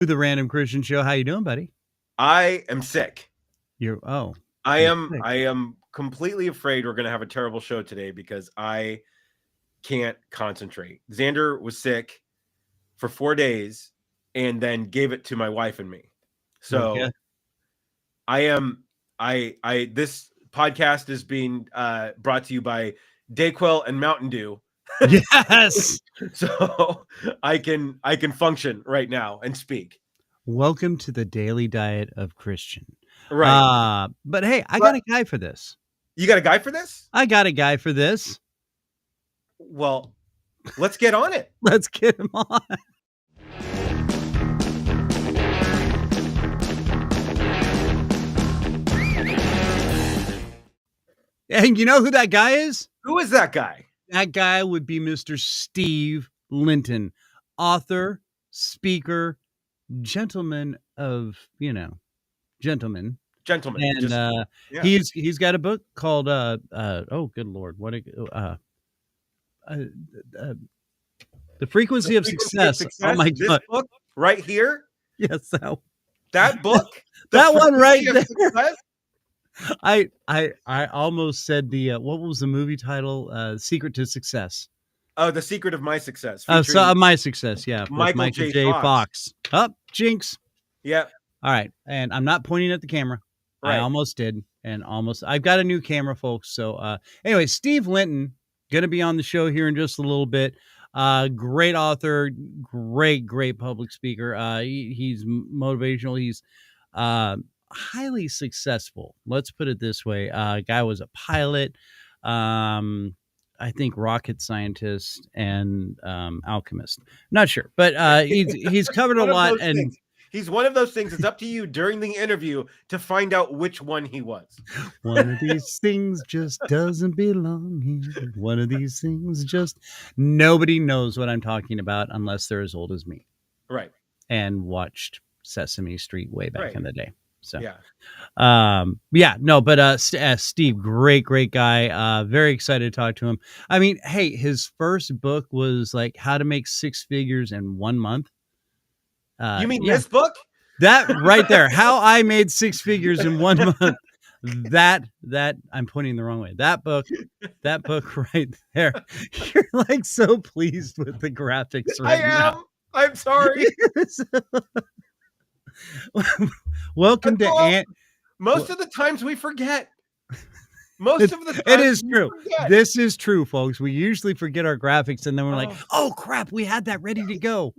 The Random Kristian Show. How you doing, buddy? I am sick. You're I sick. am completely afraid we're going to have a terrible show today because I can't concentrate. Xander was sick for 4 days and then gave it to my wife and me. So okay. This podcast is being brought to you by Dayquil and Mountain Dew. Yes. So I can function right now and speak. Welcome to the daily diet of Kristian. Right. But hey, I got a guy for this. You got a guy for this? I got a guy for this. Well, let's get on it. Let's get him on. And you know who that guy is? Who is that guy? That guy would be Mr. Steve Linton, author, speaker, gentleman of, gentlemen. And he's got a book called oh good Lord, The Frequency of Success. Oh my God. This book right here? Yes, that book? That one right there. I almost said what was the movie title? Secret to Success. Oh, The Secret of My Success. My Success, yeah. Michael J. Fox. Up, jinx. Yeah. All right, and I'm not pointing at the camera. Right. I almost did, and I've got a new camera, folks. So anyway, Steve Linton going to be on the show here in just a little bit. Great author, great public speaker. He's motivational. He's highly successful. Let's put it this way. Guy was a pilot. I think rocket scientist and alchemist. Not sure, but he's covered a lot. And things. He's one of those things. It's up to you during the interview to find out which one he was. One of these things just doesn't belong here. One of these things just nobody knows what I'm talking about unless they're as old as me. Right. And watched Sesame Street way back in the day. So, Steve, great guy. Very excited to talk to him. I mean, hey, his first book was like How to Make Six Figures in 1 month. You mean this book? That right there. How I Made Six Figures in 1 month. That I'm pointing the wrong way. That book right there. You're like so pleased with the graphics right now. I'm sorry. Welcome to Ant. Most of the times we forget. Most of the times it is true. This is true, folks. We usually forget our graphics, and then we're like, "Oh crap, we had that ready to go,"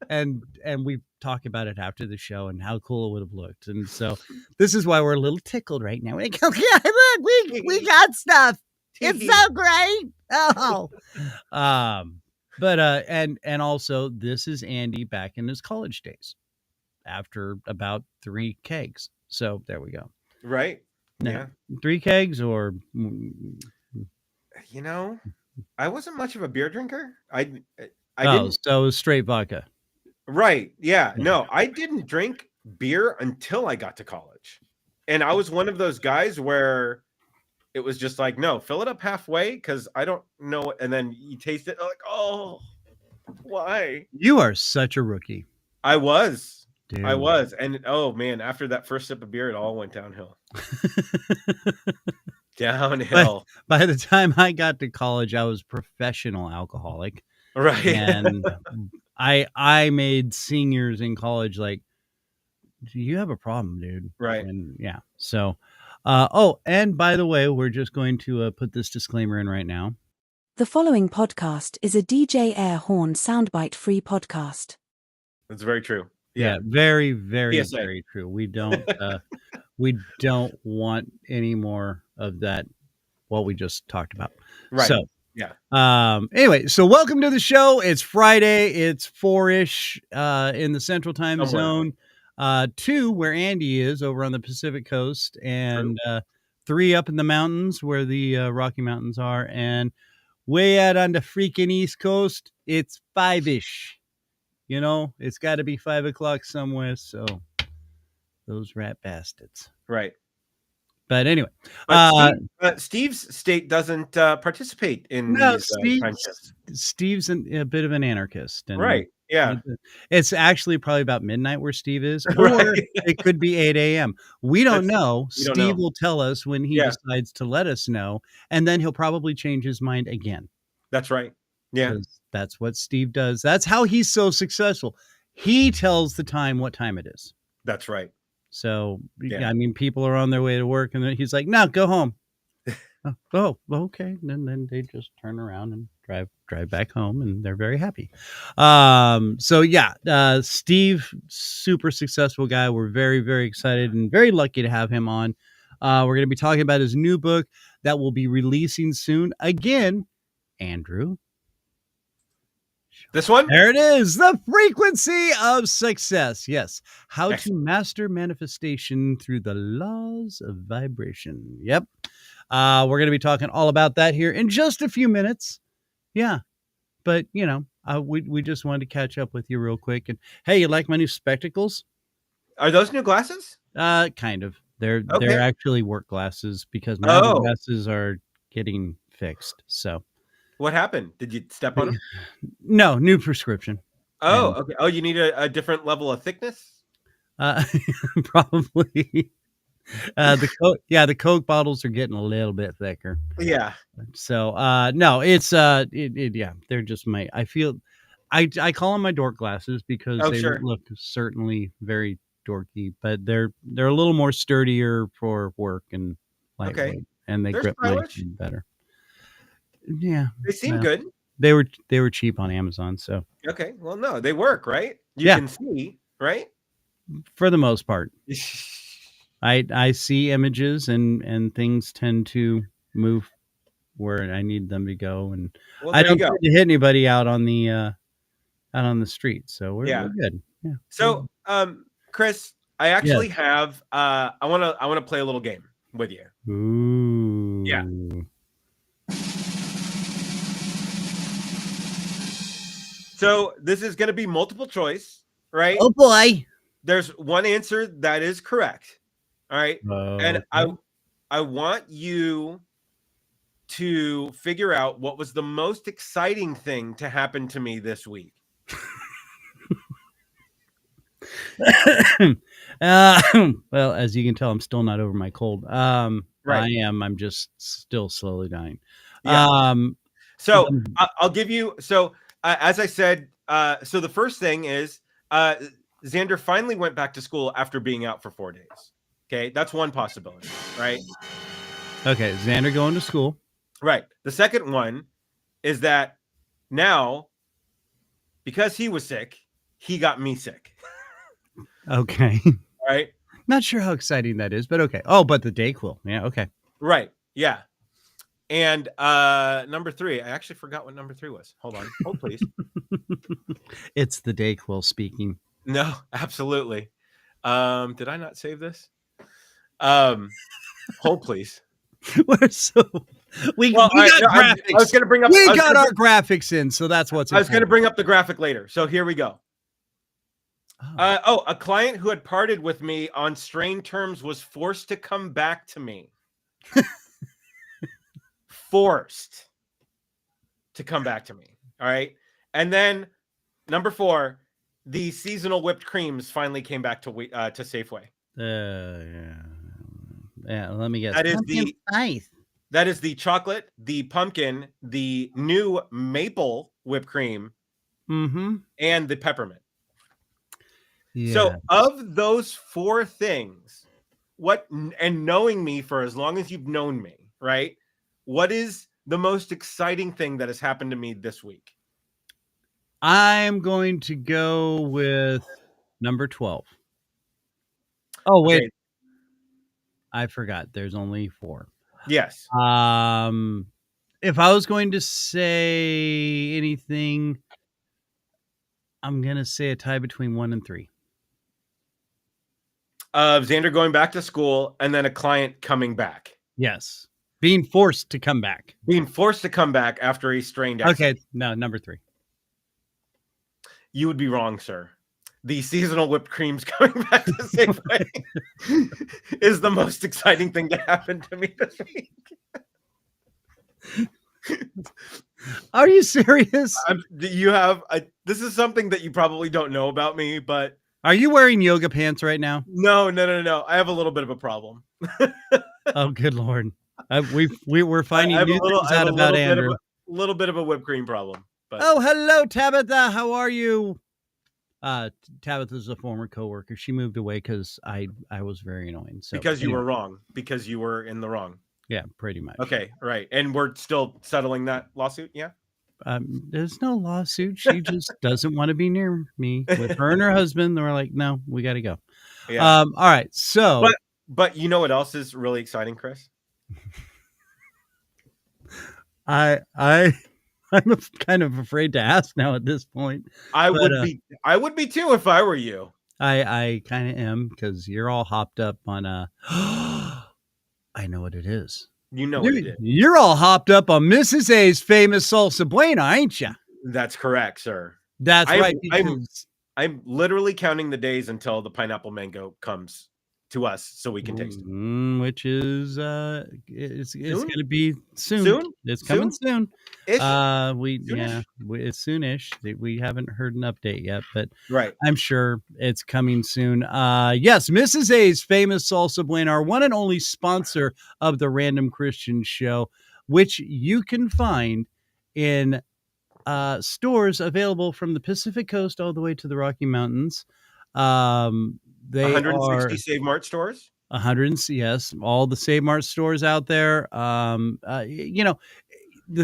and we talk about it after the show and how cool it would have looked. And so this is why we're a little tickled right now. Look, we got stuff. It's so great. Oh, but and also this is Andy back in his college days. After about 3 kegs. So there we go. Right. Now, yeah. 3 kegs or... I wasn't much of a beer drinker. I didn't. So it was straight vodka. Right. Yeah. No, I didn't drink beer until I got to college. And I was one of those guys where it was just like, no, fill it up halfway because I don't know. And then you taste it like, oh, why? You are such a rookie. I was. Dude. I was. And oh man, after that first sip of beer, it all went downhill. Downhill. By the time I got to college, I was professional alcoholic. Right. And I made seniors in college like, do you have a problem, dude? Right. And yeah. So, and by the way, we're just going to put this disclaimer in right now. The following podcast is a DJ Air Horn soundbite free podcast. That's very true. Yeah, very, very, very true. We don't want any more of that. What we just talked about. Right. So, yeah. Anyway, so welcome to the show. It's Friday. It's 4-ish in the Central Time Zone. 2 where Andy is over on the Pacific Coast, and 3 up in the mountains where the Rocky Mountains are, and way out on the freaking East Coast, it's 5-ish. It's got to be 5 o'clock somewhere. So those rat bastards. Right. But anyway, Steve's state doesn't participate in these time shifts. Steve's a bit of an anarchist. And, right. Yeah. It's actually probably about midnight where Steve is, or Right. it could be 8 a.m. We don't know. we don't Steve know. will tell us when he Yeah. decides to let us know, and then he'll probably change his mind again. That's right. Yeah. 'Cause that's what Steve does. That's how he's so successful. He tells the time what time it is. That's right. So, Yeah. I mean, people are on their way to work, and then he's like, "No, go home." Oh, okay. And then they just turn around and drive back home, and they're very happy. So yeah, Steve, super successful guy. We're very, very excited and very lucky to have him on. We're going to be talking about his new book that will be releasing soon. Again, Andrew. This one? There it is. The frequency of success. Yes. How to master manifestation through the laws of vibration. Yep. We're going to be talking all about that here in just a few minutes. Yeah. But, we just wanted to catch up with you real quick. And hey, you like my new spectacles? Are those new glasses? Kind of. They're actually work glasses because my other glasses are getting fixed. So what happened? Did you step on them? No, new prescription. Oh, okay. Oh, you need a different level of thickness? Probably. The Coke bottles are getting a little bit thicker. Yeah. So no, it's yeah, they're just I call them my dork glasses because they look certainly very dorky, but they're a little more sturdier for work and lightweight, and they grip my hand better. Yeah, they seem good. They were cheap on Amazon, so okay. Well, no, they work, right? You can see, right? For the most part. I see images and things tend to move where I need them to go, and I don't tend to hit anybody out on the street, so we're good. Yeah. So, Chris, I actually have I want to play a little game with you. Ooh. Yeah. So this is going to be multiple choice, right? Oh boy. There's one answer that is correct. All right. And I want you to figure out what was the most exciting thing to happen to me this week. Well, as you can tell, I'm still not over my cold. Right. I'm just still slowly dying. Yeah. So I'll give you. So as I said, so the first thing is Xander finally went back to school after being out for 4 days. Okay, that's one possibility, right? Okay, Xander going to school. Right. The second one is that now, because he was sick, he got me sick. Okay. Right. Not sure how exciting that is, but okay. Oh, but the Dayquil. Yeah, okay. Right. Yeah. And number 3, I actually forgot what number 3 was. Hold on. Hold, please. It's the Dayquil speaking. No, absolutely. Did I not save this? Hold, please. We're so we got graphics. I was going to bring up. We got our graphics in, so that's what's. I was going to bring up the graphic later. So here we go. A client who had parted with me on strained terms was forced to come back to me. Forced to come back to me. All right. And then number 4, the seasonal whipped creams finally came back to Safeway. Yeah. Let me guess. That is the chocolate, the pumpkin, the new maple whipped cream, and the peppermint. Yeah. So of those 4 things, and knowing me for as long as you've known me, right? What is the most exciting thing that has happened to me this week? I'm going to go with number 12. Oh, wait. Okay. I forgot. There's only 4. Yes. If I was going to say anything, I'm going to say a tie between 1 and 3. Xander going back to school and then a client coming back. Yes. Being forced to come back. Being forced to come back after a strained accident. Okay. No, number 3. You would be wrong, sir. The seasonal whipped creams coming back to Safeway is the most exciting thing to happen to me this week. Are you serious? This is something that you probably don't know about me, but Are you wearing yoga pants right now? no. I have a little bit of a problem. Oh, good Lord. We're finding I have new things I have out a about little Andrew. bit of a whipped cream problem. But Oh, hello, Tabitha. How are you? Tabitha's a former coworker. She moved away because I was very annoying. So because you anyway, were wrong, because you were in the wrong. yeah, pretty much. Okay, right. And we're still settling that lawsuit. Yeah. There's no lawsuit. She just doesn't want to be near me with her and her husband. They're like, no, we got to go. Yeah. All right. So, But you know what else is really exciting, Chris? I'm kind of afraid to ask now at this point. I would be too if I were you. I kind of am because you're all hopped up on I know what it is. You know what it is. You're all hopped up on Mrs. A's famous salsa buena, ain't you? That's correct, sir. That's right. I'm literally counting the days until the pineapple mango comes to us so we can taste it. Which is it's going to be soon. It's coming soon. Ish? It's soonish. We haven't heard an update yet, but right. I'm sure it's coming soon. Yes, Mrs. A's famous salsa buena, our one and only sponsor of the Random Kristian Show, which you can find in stores available from the Pacific Coast all the way to the Rocky Mountains. They 160 are Save Mart stores. 100, yes, all the Save Mart stores out there. The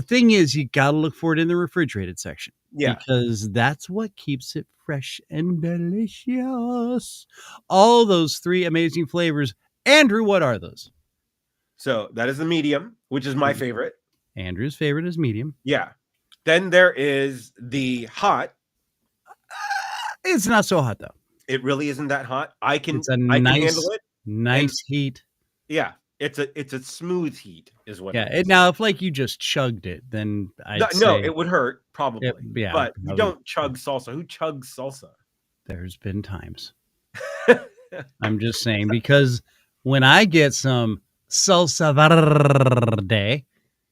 thing is, you got to look for it in the refrigerated section. Yeah, because that's what keeps it fresh and delicious. All those 3 amazing flavors. Andrew, what are those? So that is the medium, which is my favorite. Andrew's favorite is medium. Yeah. Then there is the hot. It's not so hot though. It really isn't that hot. I can handle it. Nice heat. Yeah, it's a smooth heat, is what. Yeah. Now, if like you just chugged it, then no, it would hurt probably. Yeah, but you don't chug salsa. Who chugs salsa? There's been times. I'm just saying, because when I get some salsa verde,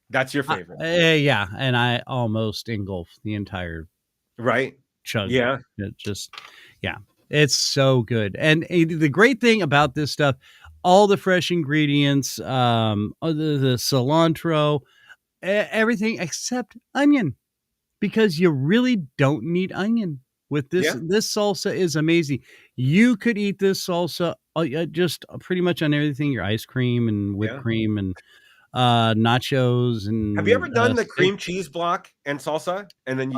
that's your favorite. Yeah, and I almost engulf the entire chug. Yeah, it's so good. And the great thing about this stuff, all the fresh ingredients, the cilantro, everything except onion, because you really don't need onion with this. Yeah. This salsa is amazing. You could eat this salsa just pretty much on everything, your ice cream and whipped cream and nachos. And have you ever done the cream cheese block and salsa? And then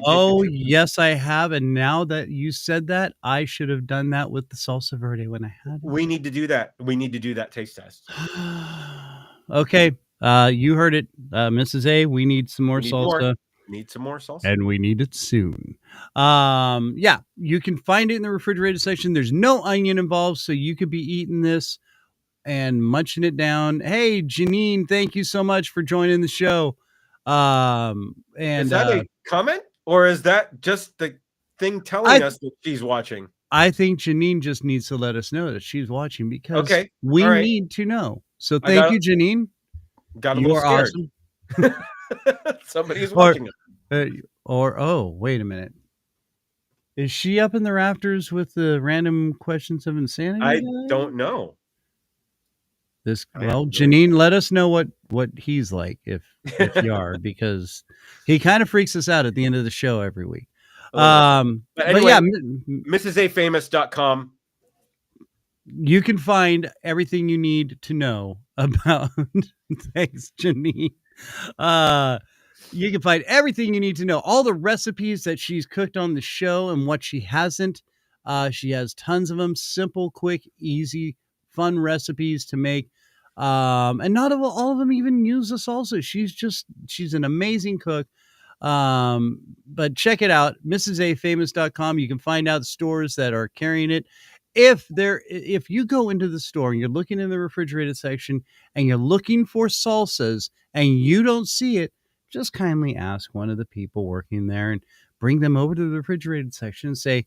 yes, I have. And now that you said that, I should have done that with the salsa verde when I had it. We need to do that. We need to do that taste test. Okay. You heard it, Mrs. A. We need some more salsa. Need some more salsa, and we need it soon. Yeah, you can find it in the refrigerated section. There's no onion involved, so you could be eating this and munching it down. Hey, Janine, thank you so much for joining the show. And is that a comment, or is that just the thing telling us that she's watching? I think Janine just needs to let us know that she's watching, because we need to know. So thank you, Janine. Got a little scared. Awesome. Somebody's watching it. Wait a minute. Is she up in the rafters with the random questions of insanity? I don't know. Janine, let us know what he's like if you are, because he kind of freaks us out at the end of the show every week. But anyway, MrsAFamous.com. You can find everything you need to know about. Thanks, Janine. You can find everything you need to know, all the recipes that she's cooked on the show and what she hasn't. She has tons of them, simple, quick, easy, fun recipes to make. And not all of them even use the salsa. She's an amazing cook. But check it out, MrsAFamous.com. You can find out the stores that are carrying it. If you go into the store and you're looking in the refrigerated section and you're looking for salsas and you don't see it, just kindly ask one of the people working there and bring them over to the refrigerated section and say,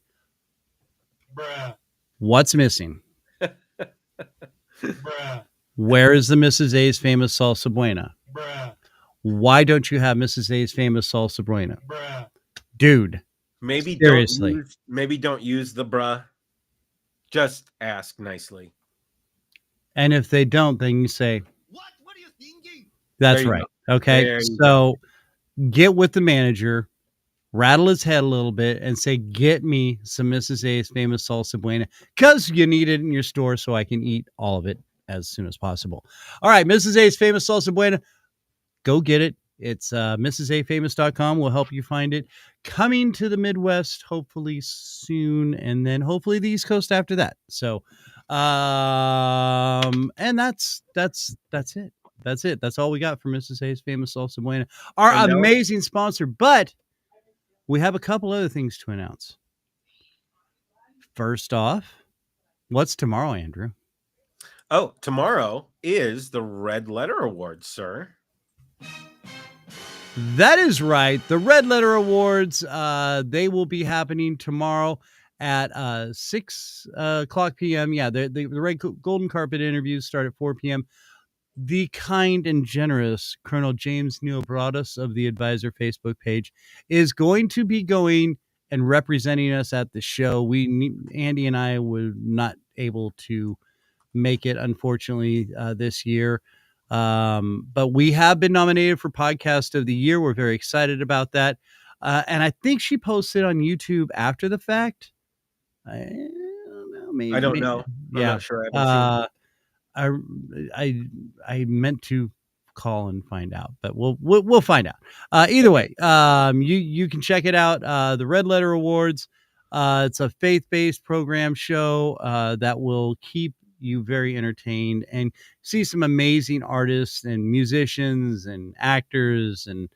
"Bruh, what's missing? Bruh. Where is the Mrs. A's famous salsa buena? Bruh. Why don't you have Mrs. A's famous salsa buena? Dude, Maybe seriously. don't use the bruh. Just ask nicely. And if they don't, then you say, what are you thinking? That's right. Go. Okay. So get with the manager, rattle his head a little bit, and say, get me some Mrs. A's famous salsa buena, because you need it in your store so I can eat all of it as soon as possible. All right, Mrs. A's famous salsa buena, go get it. It's mrsafamous.com will help you find it. Coming to the Midwest hopefully soon, and then hopefully the East Coast after that. So and that's it. That's it. That's all we got for Mrs. A's famous salsa buena, our amazing sponsor. But we have a couple other things to announce. First off, what's tomorrow, Andrew? Oh, tomorrow is the Red Letter Awards, sir. That is right. The Red Letter Awards, they will be happening tomorrow at 6 o'clock p.m. Yeah, the red golden carpet interviews start at 4 p.m. The kind and generous Colonel James Neil Broadus of the Advisor Facebook page is going to be going and representing us at the show. Andy and I were not able to make it, unfortunately, this year. But we have been nominated for Podcast of the Year. We're very excited about that. And I think she posted on YouTube after the fact. I don't know. Maybe. I don't know. I'm not sure. I haven't seen I meant to call and find out, but we'll find out. Either way, you can check it out. The Red Letter Awards. It's a faith-based program show that will keep you very entertained and see some amazing artists and musicians and actors and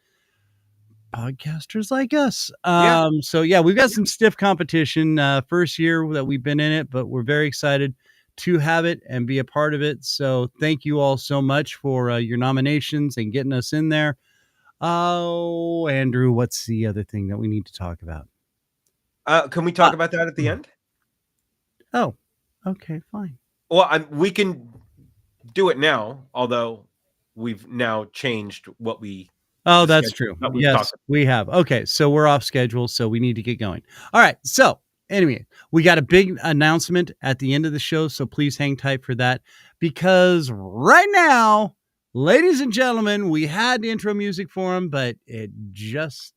podcasters like us. So yeah, we've got some stiff competition. First year that we've been in it, but we're very excited to have it and be a part of it. So thank you all so much for your nominations and getting us in there. Oh, Andrew, what's the other thing that we need to talk about? Can we talk about that at the end? Oh, okay, fine. Well, we can do it now, although we've now changed what we... Oh, that's true. Yes, we have. Okay, so we're off schedule, so we need to get going. All right, so anyway, we got a big announcement at the end of the show, so please hang tight for that, because right now, ladies and gentlemen, we had intro music for him, but it just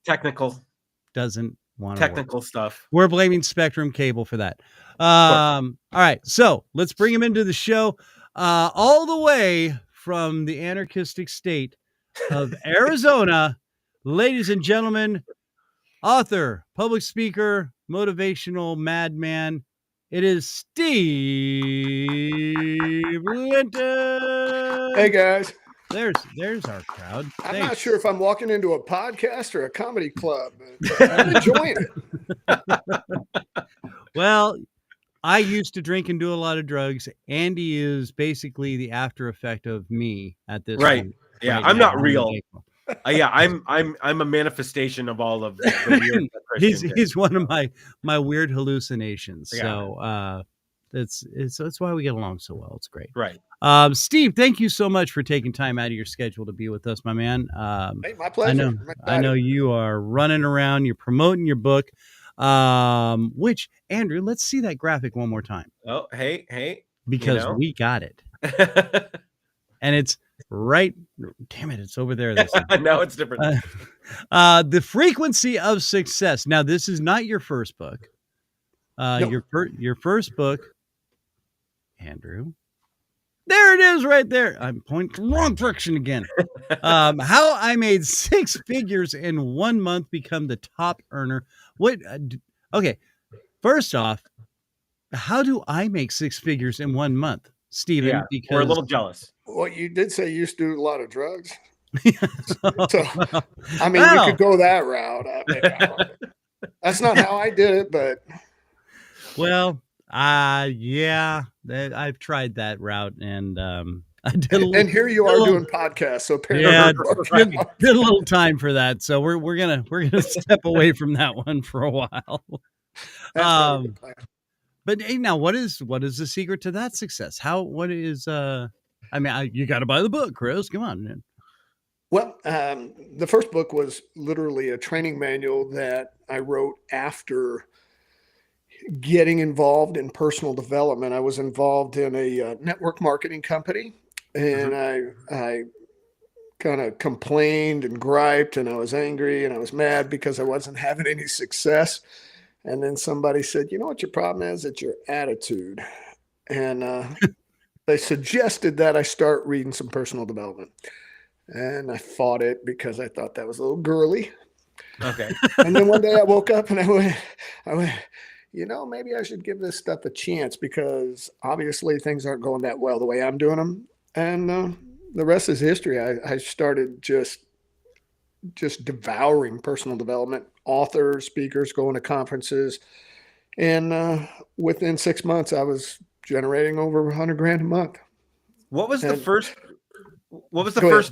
doesn't want to technical work. Stuff. We're blaming Spectrum Cable for that. All right, so let's bring him into the show, all the way from the anarchistic state of Arizona, ladies and gentlemen, author, public speaker, motivational madman. It is Steve Linton. Hey guys. There's our crowd. I'm not sure if I'm walking into a podcast or a comedy club, but I'm enjoying it. Well, I used to drink and do a lot of drugs. Andy is basically the after effect of me at this point. Yeah, right I'm now. not real. Yeah, I'm a manifestation of all of the weird. He's one of my weird hallucinations. Yeah. So it's why we get along so well. It's great. Right. Steve, thank you so much for taking time out of your schedule to be with us, my man. Hey, my pleasure. I know you are running around. You're promoting your book. Which, Andrew, let's see that graphic one more time. Oh, hey. Because we got it. And it's right. Damn it. It's over there. No, it's different. The Frequency of Success. Now, this is not your first book. Nope. Your first book, Andrew. There it is right there. I'm pointing the wrong direction again. How I Made 6 Figures in 1 month, become the top earner. Okay. First off, how do I make 6 figures in 1 month, Steven? Yeah, because we're a little jealous. Well, you did say you used to do a lot of drugs. So, I mean, we could go that route. That's not how I did it, but. Well, yeah, I've tried that route, and I did. And here you are doing podcasts, so apparently, did a little time for that. So we're gonna step away from that one for a while. But hey, now what is the secret to that success? What is I mean, you got to buy the book, Chris. Come on, man. Well, the first book was literally a training manual that I wrote after getting involved in personal development. I was involved in a network marketing company, and I kind of complained and griped, and I was angry and I was mad because I wasn't having any success. And then somebody said, "You know what your problem is? It's your attitude." And they suggested that I start reading some personal development. And I fought it because I thought that was a little girly. Okay. And then one day I woke up and I went, maybe I should give this stuff a chance, because obviously things aren't going that well the way I'm doing them. And the rest is history. I started just devouring personal development, authors, speakers, going to conferences. And within 6 months, I was generating over $100,000 a month. What was the first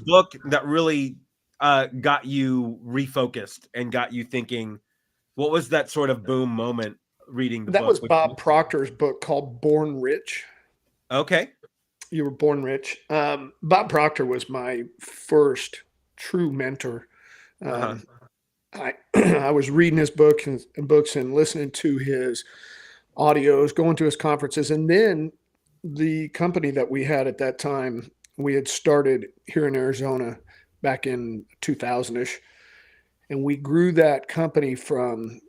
book that really got you refocused and got you thinking? What was that sort of boom moment reading the book? That was Bob Proctor's book called Born Rich. Okay. You were born rich. Bob Proctor was my first true mentor. I was reading his books and listening to his audios, going to his conferences. And then the company that we had at that time, we had started here in Arizona back in 2000-ish. And we grew that company from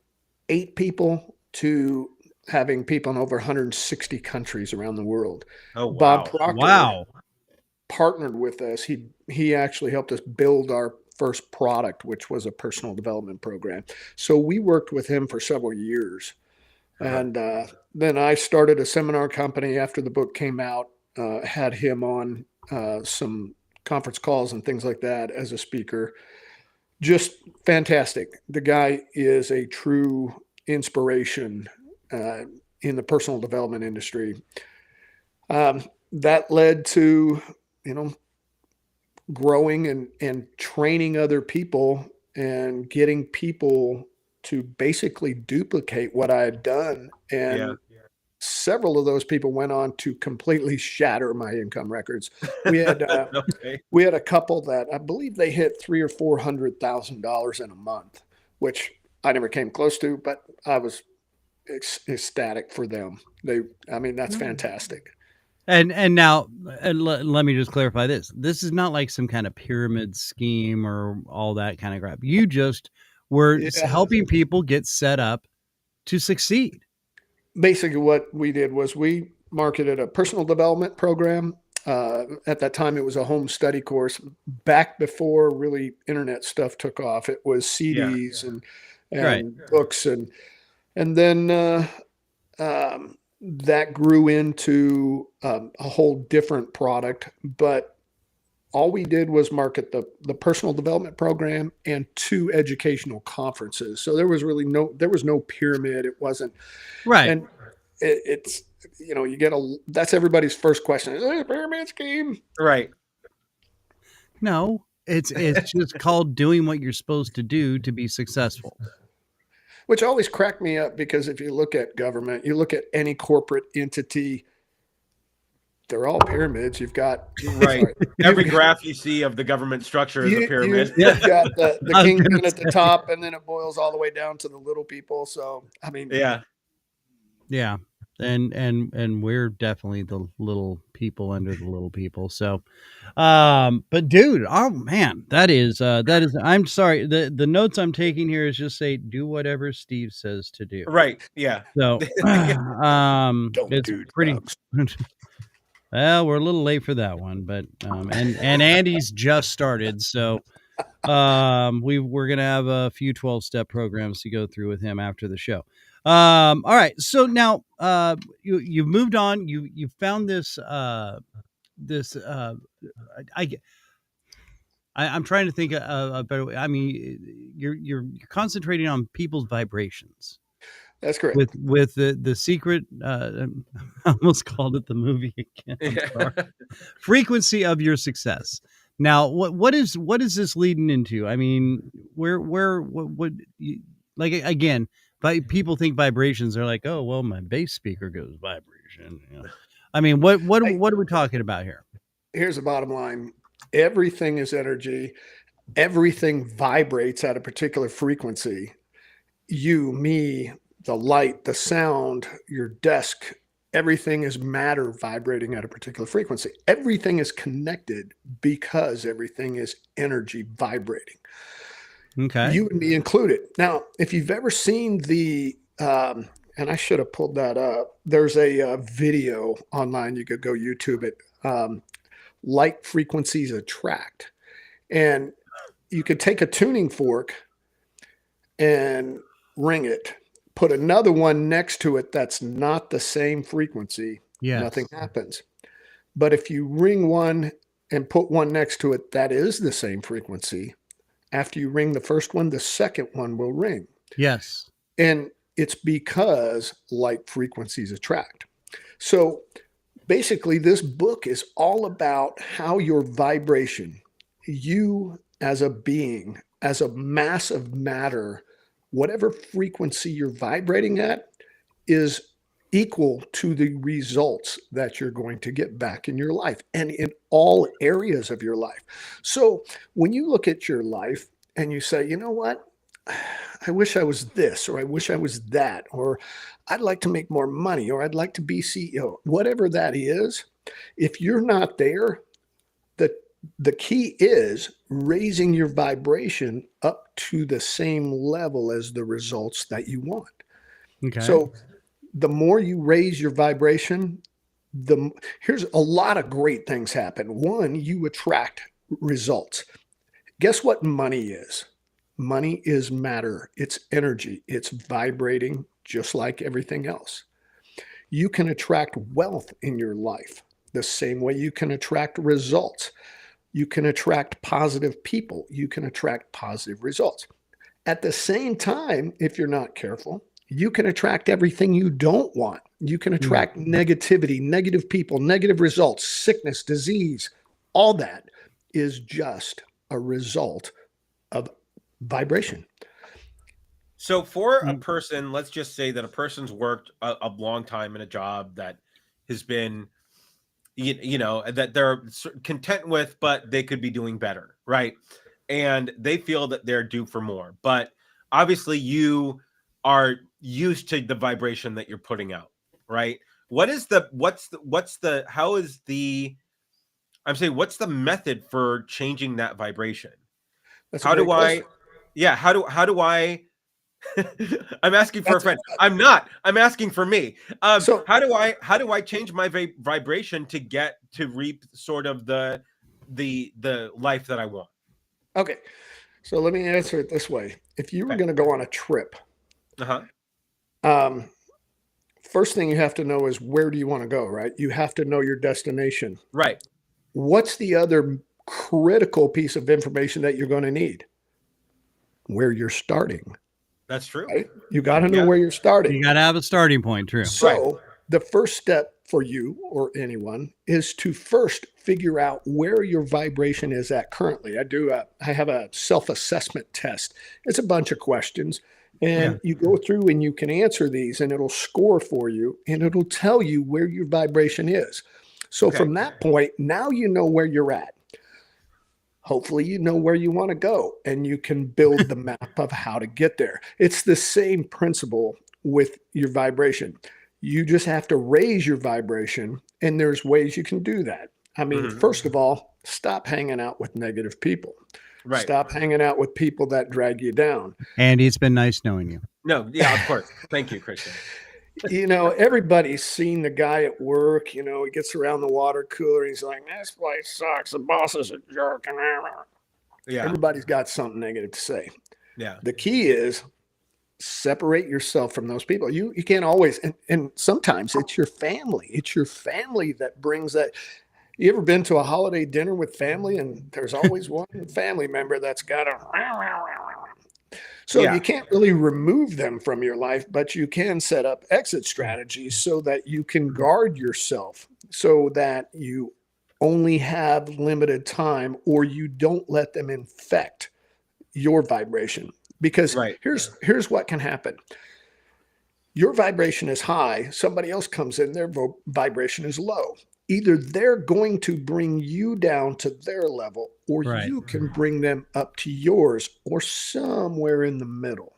8 people to having people in over 160 countries around the world. Oh, wow. Bob Proctor partnered with us. He actually helped us build our first product, which was a personal development program. So we worked with him for several years. And then I started a seminar company after the book came out, had him on some conference calls and things like that as a speaker. Just fantastic. The guy is a true inspiration in the personal development industry. That led to, growing and training other people and getting people to basically duplicate what I had done. And several of those people went on to completely shatter my income records. We had we had a couple that I believe they hit $300,000 or $400,000 in a month, which I never came close to, but I was ecstatic for them. That's fantastic. And now, let me just clarify this. This is not like some kind of pyramid scheme or all that kind of crap. You just were helping people get set up to succeed. Basically, what we did was we marketed a personal development program. At that time, it was a home study course. Back before really internet stuff took off, it was CDs and books, and then that grew into a whole different product. But all we did was market the personal development program and 2 educational conferences. So there was really no pyramid. It wasn't right. And it's that's everybody's first question. Is it a pyramid scheme? Right. No, it's just called doing what you're supposed to do to be successful. Which always cracked me up, because if you look at government, you look at any corporate entity, they're all pyramids. You've got every graph you see of the government structure is a pyramid. You've got the kingpin at the top, and then it boils all the way down to the little people. So yeah, and we're definitely the little people under the little people. So, but dude, oh man, that is. I'm sorry. The notes I'm taking here is just say do whatever Steve says to do. Right. Yeah. So, Don't it's do pretty. Well, we're a little late for that one, but and Andy's just started, so we're gonna have a few 12-step programs to go through with him after the show. All right, so now you've moved on. You found this I'm trying to think of a better way. I mean, you're concentrating on people's vibrations. That's correct. With the secret, I almost called it the movie again. Frequency of your success. Now, what is this leading into? I mean, what like, again, people think vibrations are like, oh, well, my bass speaker goes vibration. I mean, what are we talking about here? Here's the bottom line. Everything is energy, everything vibrates at a particular frequency. You, me, the light, the sound, your desk, everything is matter vibrating at a particular frequency. Everything is connected because everything is energy vibrating. Okay. You and me included. Now, if you've ever seen the, and I should have pulled that up, there's a video online. You could go YouTube it. Light frequencies attract. And you could take a tuning fork and ring it, put another one next to it that's not the same frequency, nothing happens. But if you ring one and put one next to it that is the same frequency, after you ring the first one, the second one will ring. Yes. And it's because light frequencies attract. So basically, this book is all about how your vibration, you as a being, as a mass of matter, whatever frequency you're vibrating at is equal to the results that you're going to get back in your life and in all areas of your life. So when you look at your life and you say, you know what, I wish I was this, or I wish I was that, or I'd like to make more money, or I'd like to be CEO, whatever that is, if you're not there, the key is raising your vibration up to the same level as the results that you want. Okay. So the more you raise your vibration, here's a lot of great things happen. One, you attract results. Guess what money is? Money is matter. It's energy. It's vibrating just like everything else. You can attract wealth in your life the same way you can attract results. You can attract positive people. You can attract positive results. At the same time, if you're not careful, you can attract everything you don't want. You can attract negativity, negative people, negative results, sickness, disease. All that is just a result of vibration. So for a person, let's just say that a person's worked a long time in a job that has been, you know, that they're content with, but they could be doing better, right? And they feel that they're due for more. But obviously you are used to the vibration that you're putting out, right? What's the method for changing that vibration? How do I I'm asking for a friend. I'm asking for me. So how do I change my vibration to get to reap sort of the life that I want? Okay. So let me answer it this way. If you were going to go on a trip, first thing you have to know is, where do you want to go, right? You have to know your destination. Right. What's the other critical piece of information that you're going to need? Where you're starting. That's true. Right? You got to know where you're starting. You got to have a starting point, true. So the first step for you or anyone is to first figure out where your vibration is at currently. I have a self-assessment test. It's a bunch of questions, and you go through and you can answer these, and it'll score for you, and it'll tell you where your vibration is. So from that point, now you know where you're at. Hopefully you know where you want to go, and you can build the map of how to get there. It's the same principle with your vibration. You just have to raise your vibration, and there's ways you can do that. I mean, first of all, stop hanging out with negative people. Right. Stop hanging out with people that drag you down. Andy, it's been nice knowing you. No, yeah, of course. Thank you, Kristian. You know, everybody's seen the guy at work, you know, he gets around the water cooler. He's like, this place sucks. The boss is a jerk. Yeah. Everybody's got something negative to say. Yeah. The key is separate yourself from those people. You can't always, and sometimes it's your family. It's your family that brings that. You ever been to a holiday dinner with family, and there's always one family member that's got a... So you can't really remove them from your life, but you can set up exit strategies so that you can guard yourself, so that you only have limited time, or you don't let them infect your vibration. Because here's what can happen. Your vibration is high. Somebody else comes in, their vibration is low. Either they're going to bring you down to their level, or Right. you can bring them up to yours, or somewhere in the middle.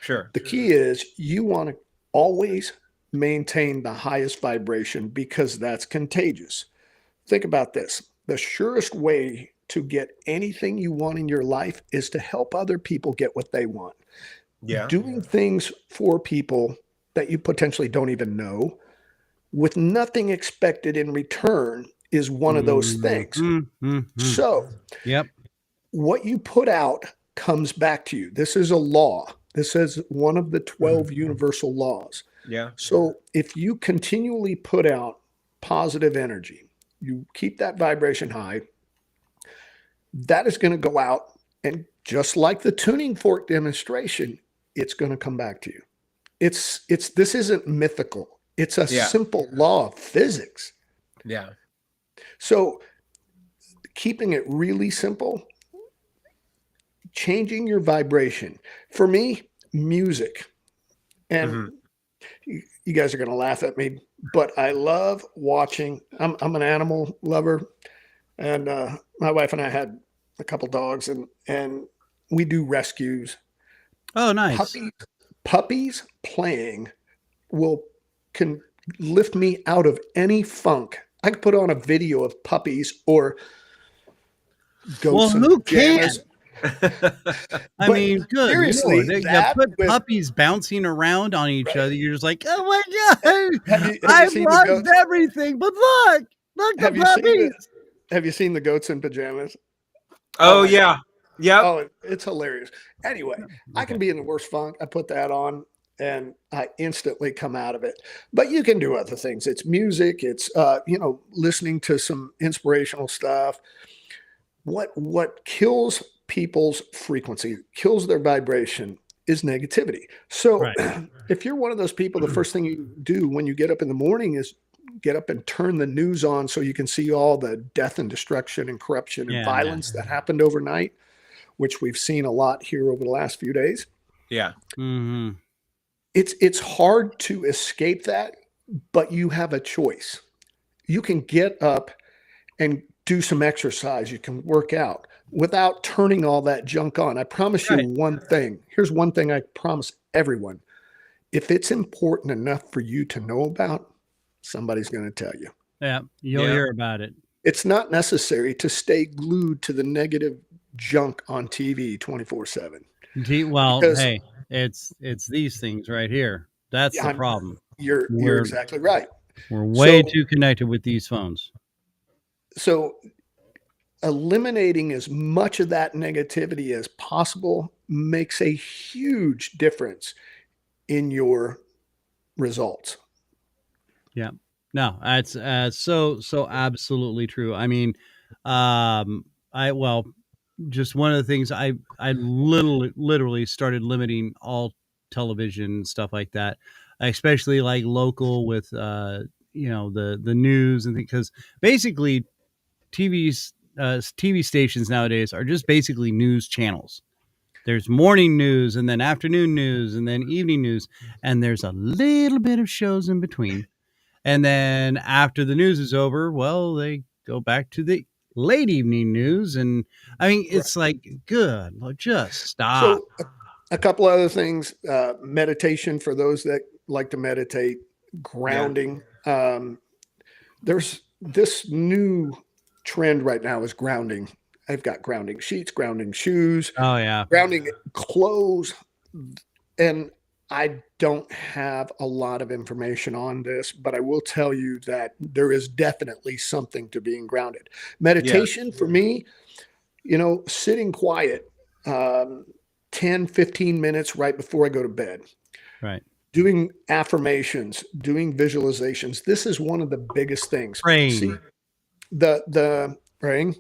Sure. The key is you want to always maintain the highest vibration, because that's contagious. Think about this. The surest way to get anything you want in your life is to help other people get what they want. Yeah. Doing things for people that you potentially don't even know with nothing expected in return is one of those things. So, yep, what you put out comes back to you. This is a law. This is one of the 12 universal laws. Yeah. So, if you continually put out positive energy, you keep that vibration high, that is going to go out, and just like the tuning fork demonstration, it's going to come back to you. This isn't mythical. It's a simple law of physics. Yeah. So keeping it really simple, changing your vibration. For me, music. And you guys are going to laugh at me, but I love watching. I'm an animal lover, and my wife and I had a couple dogs, and we do rescues. Oh, nice. Puppies playing can lift me out of any funk. I could put on a video of puppies or goats. Well, who can? I But mean, good seriously, Lord. You that put with- puppies bouncing around on each other. You're just like, oh my God, Have you I've seen the lost goats? everything. But look the Have you puppies. Have you seen the goats in pajamas? Oh, my yeah. Yep. Oh, it's hilarious. Anyway, I can be in the worst funk. I put that on and I instantly come out of it. But you can do other things. It's music. It's listening to some inspirational stuff. What kills people's frequency, kills their vibration, is negativity. So if you're one of those people, the first thing you do when you get up in the morning is get up and turn the news on so you can see all the death and destruction and corruption and violence that happened overnight, which we've seen a lot here over the last few days. Yeah. Mm-hmm. It's hard to escape that, but you have a choice. You can get up and do some exercise. You can work out without turning all that junk on. I promise you one thing. Here's one thing I promise everyone. If it's important enough for you to know about, somebody's going to tell you. Yeah, you'll hear about it. It's not necessary to stay glued to the negative junk on TV 24/7. Well, Because- hey, it's these things right here. That's the problem. You're exactly right. We're way too connected with these phones. So eliminating as much of that negativity as possible makes a huge difference in your results. Yeah. No, that's so absolutely true. I mean, just one of the things I literally started limiting all television and stuff like that, especially like local with the news, and because basically TV stations nowadays are just basically news channels. There's morning news, and then afternoon news, and then evening news, and there's a little bit of shows in between. And then after the news is over, well, they go back to the late evening news. And I mean, it's like, good, just stop. So a couple other things, meditation for those that like to meditate, grounding. There's this new trend right now is grounding. I've got grounding sheets, grounding shoes. Oh yeah. Grounding clothes. And I don't have a lot of information on this, but I will tell you that there is definitely something to being grounded. Meditation for me, sitting quiet, 10, 15 minutes right before I go to bed. Right. Doing affirmations, doing visualizations. This is one of the biggest things. Praying. See, the praying,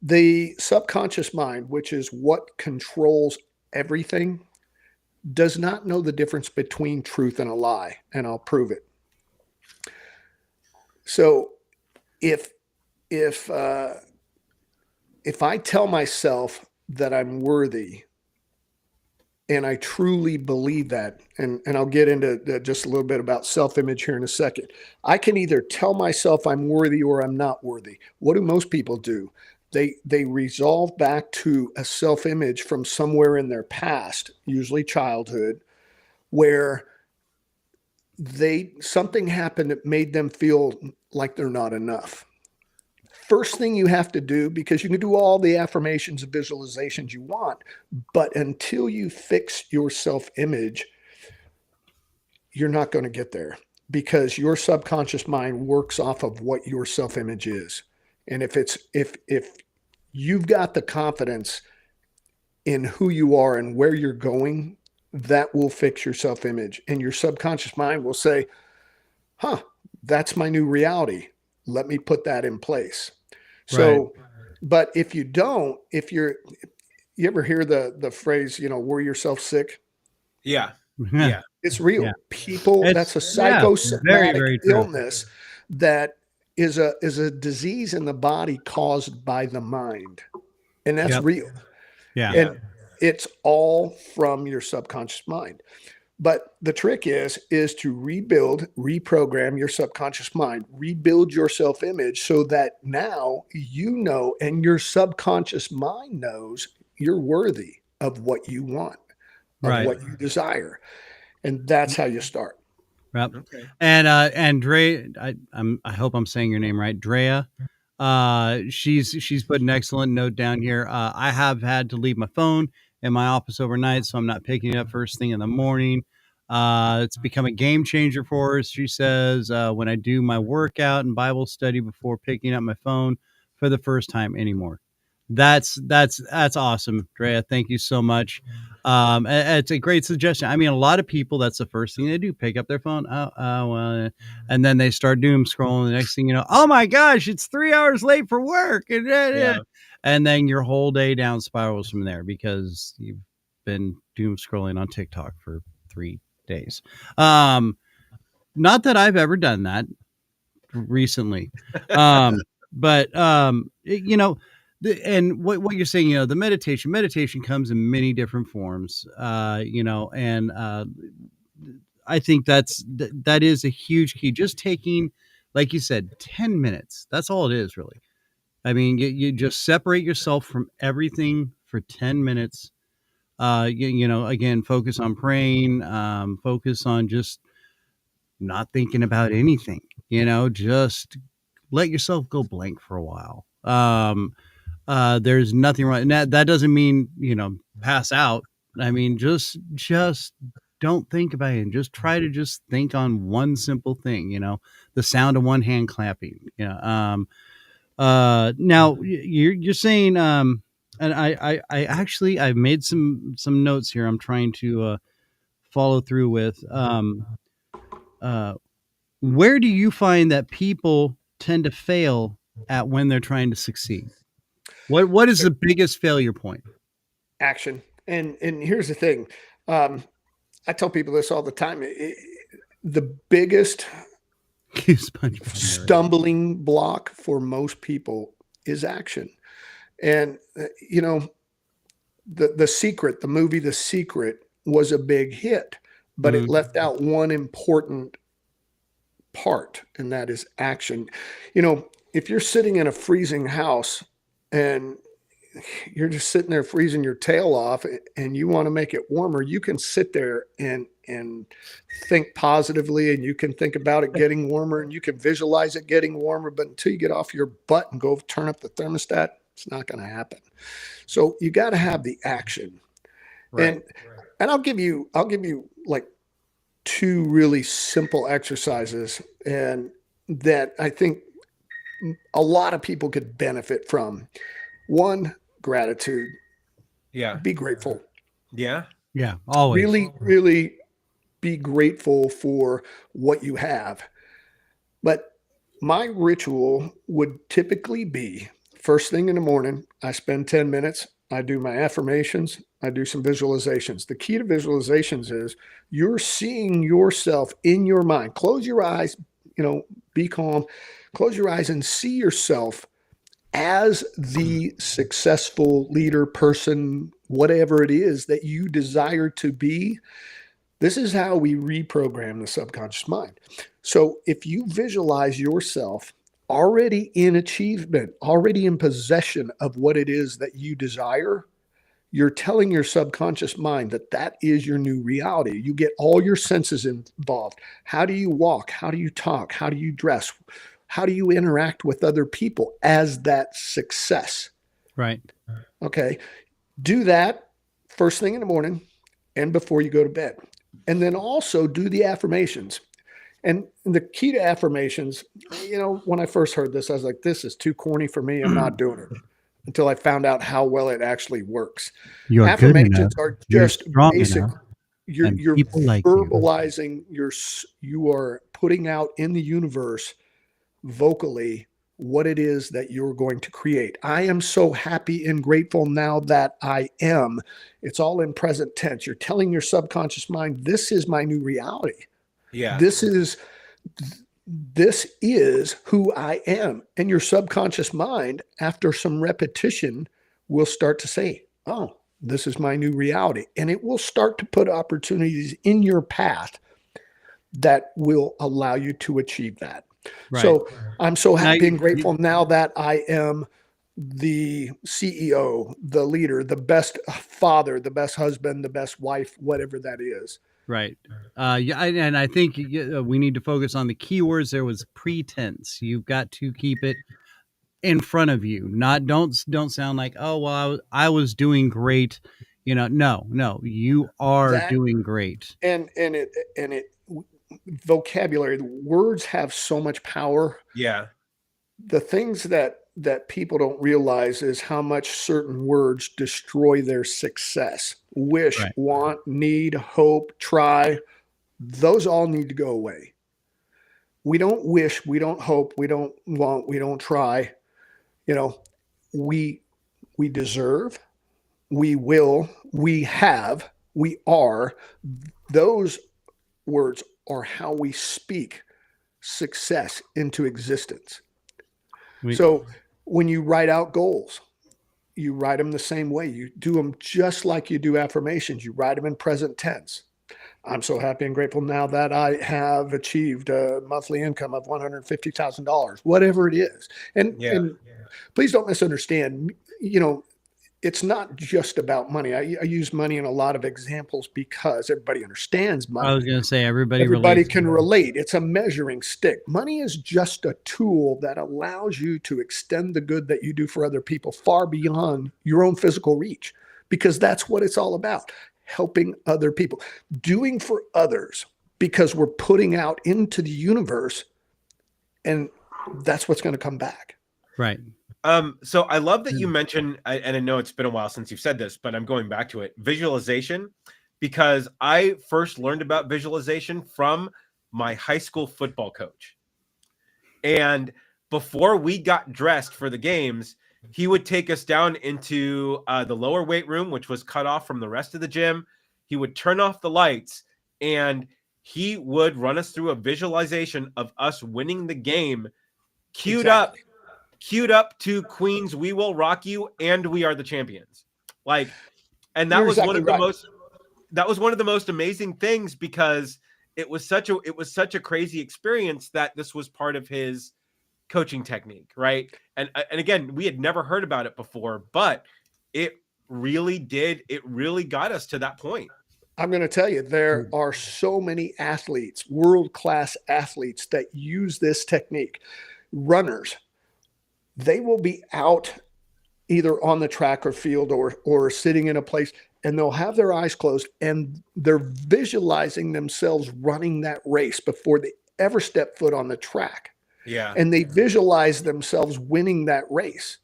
the subconscious mind, which is what controls everything, does not know the difference between truth and a lie, and I'll prove it. So if I tell myself that I'm worthy, And I truly believe that. And I'll get into just a little bit about self-image here in a second. I can either tell myself I'm worthy or I'm not worthy. What do most people do? They resolve back to a self-image from somewhere in their past, usually childhood, where something happened that made them feel like they're not enough. First thing you have to do, because you can do all the affirmations and visualizations you want, but until you fix your self-image, you're not going to get there, because your subconscious mind works off of what your self-image is. And if you've got the confidence in who you are and where you're going, that will fix your self-image. And your subconscious mind will say, that's my new reality. Let me put that in place. So, right. But if you don't, you ever hear the phrase, worry yourself sick? Yeah. Yeah. It's real. Yeah. That's a psychosomatic illness that is a disease in the body caused by the mind. And that's real. Yeah. And it's all from your subconscious mind. But the trick is to reprogram your subconscious mind, rebuild your self-image so that now and your subconscious mind knows you're worthy of what you want, of what you desire. And that's how you start. Yep. Okay. And Dre, I hope I'm saying your name right, Drea. She's put an excellent note down here. I have had to leave my phone in my office overnight, so I'm not picking it up first thing in the morning. It's become a game changer for us. She says, when I do my workout and Bible study before picking up my phone for the first time anymore. That's awesome, Drea. Thank you so much. It's a great suggestion. I mean, a lot of people, that's the first thing they do, pick up their phone. Well, and then they start doom scrolling. The next thing you know, oh my gosh, it's 3 hours late for work. And then your whole day down spirals from there because you've been doom scrolling on TikTok for 3 days. Not that I've ever done that recently. But and what you're saying, the meditation comes in many different forms, and I think that is a huge key. Just taking, like you said, 10 minutes. That's all it is, really. I mean, you just separate yourself from everything for 10 minutes. Again, focus on praying, focus on just not thinking about anything, just let yourself go blank for a while. There's nothing wrong. That doesn't mean, pass out. I mean, just don't think about it and just try to just think on one simple thing, the sound of one hand clapping, now you're saying, and I actually, I've made some notes here. I'm trying to, follow through with, where do you find that people tend to fail at when they're trying to succeed? What is the biggest failure point? Action. And here's the thing. I tell people this all the time. The biggest stumbling block for most people is action. And, the Secret, the movie The Secret was a big hit, but it left out one important part, and that is action. If you're sitting in a freezing house and you're just sitting there freezing your tail off and you want to make it warmer, you can sit there and think positively, and you can think about it getting warmer, and you can visualize it getting warmer, but until you get off your butt and go turn up the thermostat, it's not going to happen. So you got to have the action. Right. And I'll give you like 2 really simple exercises, and that I think a lot of people could benefit from. 1, gratitude. Yeah. Be grateful. Yeah. Yeah. Always. Really, really be grateful for what you have. But my ritual would typically be first thing in the morning, I spend 10 minutes. I do my affirmations. I do some visualizations. The key to visualizations is you're seeing yourself in your mind. Close your eyes, be calm. Close your eyes and see yourself as the successful leader, person, whatever it is that you desire to be. This is how we reprogram the subconscious mind. So if you visualize yourself already in achievement, already in possession of what it is that you desire, you're telling your subconscious mind that that is your new reality. You get all your senses involved. How do you walk? How do you talk? How do you dress? How do you interact with other people as that success? Right. Okay. Do that first thing in the morning and before you go to bed. And then also do the affirmations. And the key to affirmations, when I first heard this, I was like, this is too corny for me. I'm not doing it. Until I found out how well it actually works. You're Affirmations good enough. are You're just strong basic. enough, You're people like verbalizing you are putting out in the universe vocally what it is that you're going to create. I am so happy and grateful now that I am. It's all in present tense. You're telling your subconscious mind, this is my new reality. Yeah. This is who I am. And your subconscious mind, after some repetition, will start to say, oh, this is my new reality. And it will start to put opportunities in your path that will allow you to achieve that. Right. So I'm so happy and grateful now that I am the CEO, the leader, the best father, the best husband, the best wife, whatever that is. Right. And I think we need to focus on the keywords. There was pretense. You've got to keep it in front of you. Don't sound like, oh, well, I was doing great. No, you are doing great. And vocabulary, words have so much power. Yeah. The things that people don't realize is how much certain words destroy their success. Wish, right. Want, need, hope, try. Those all need to go away. We don't wish, we don't hope, we don't want, we don't try. We deserve, we will, we have, we are. Those words are how we speak success into existence. So when you write out goals, you write them the same way. You do them just like you do affirmations. You write them in present tense. I'm so happy and grateful now that I have achieved a monthly income of $150,000, whatever it is. And please don't misunderstand, it's not just about money. I use money in a lot of examples because everybody understands money. I was going to say everybody can relate. It's a measuring stick. Money is just a tool that allows you to extend the good that you do for other people far beyond your own physical reach, because that's what it's all about. Helping other people, doing for others, because we're putting out into the universe, and that's what's going to come back. Right. So I love that you mentioned, and I know it's been a while since you've said this, but I'm going back to it, visualization, because I first learned about visualization from my high school football coach. And before we got dressed for the games, he would take us down into the lower weight room, which was cut off from the rest of the gym. He would turn off the lights, and he would run us through a visualization of us winning the game, queued up to Queen's "We Will Rock You" and "We Are the Champions." And that was one of the most. That was one of the most amazing things, because it was such a crazy experience that this was part of his coaching technique, right? And again, we had never heard about it before, but it really got us to that point. I'm going to tell you, there are so many athletes, world-class athletes, that use this technique. Runners, they will be out either on the track or field or sitting in a place, and they'll have their eyes closed, and they're visualizing themselves running that race before they ever step foot on the track. Yeah. And they visualize themselves winning that race.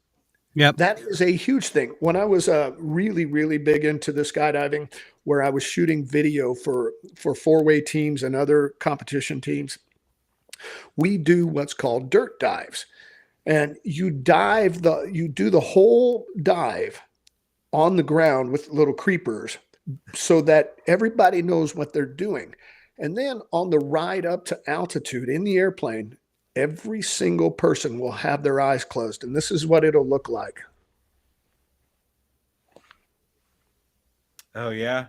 Yep. That is a huge thing. When I was really, really big into the skydiving, where I was shooting video for four-way teams and other competition teams, we do what's called dirt dives. And you do the whole dive on the ground with little creepers so that everybody knows what they're doing. And then on the ride up to altitude in the airplane, every single person will have their eyes closed, and this is what it'll look like. Oh, yeah.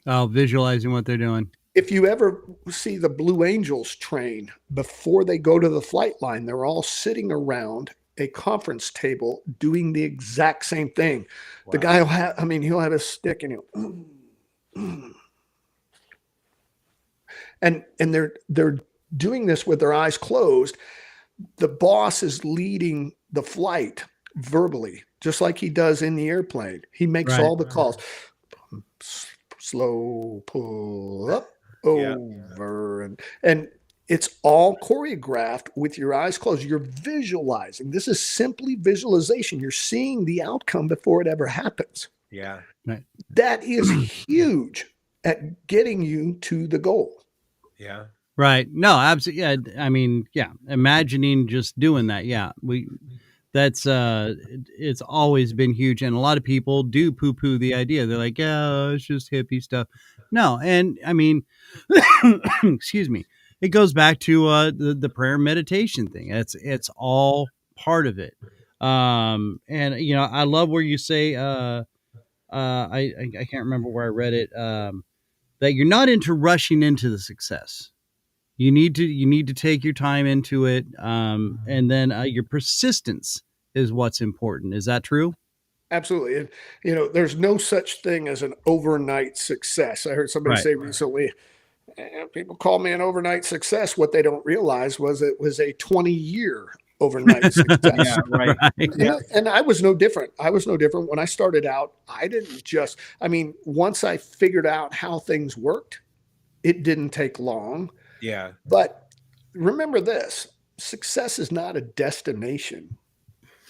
Oh, visualizing what they're doing. If you ever see the Blue Angels train, before they go to the flight line, they're all sitting around a conference table doing the exact same thing. Wow. The guy will have, he'll have a stick and they're doing this with their eyes closed. The boss is leading the flight verbally, just like he does in the airplane. He makes all the calls. Slow, pull up, over, and it's all choreographed with your eyes closed. You're visualizing. This is simply visualization. You're seeing the outcome before it ever happens. Yeah. Right. That is huge at getting you to the goal. Yeah. Right. No, absolutely. Yeah. I mean, yeah. Imagining just doing that. Yeah. It's always been huge. And a lot of people do poo poo the idea. They're like, yeah, it's just hippie stuff. No. And I mean, excuse me. It goes back to the prayer meditation thing. It's all part of it. And I love where you say, I can't remember where I read it, that you're not into rushing into the success. You need to take your time into it, and then your persistence is what's important. Is that true? Absolutely. And, there's no such thing as an overnight success. I heard somebody say recently, people call me an overnight success. What they don't realize was it was a 20-year overnight success. Yeah, right. Yeah. And I was no different. When I started out. I didn't just, once I figured out how things worked, it didn't take long. Yeah. But remember this, success is not a destination.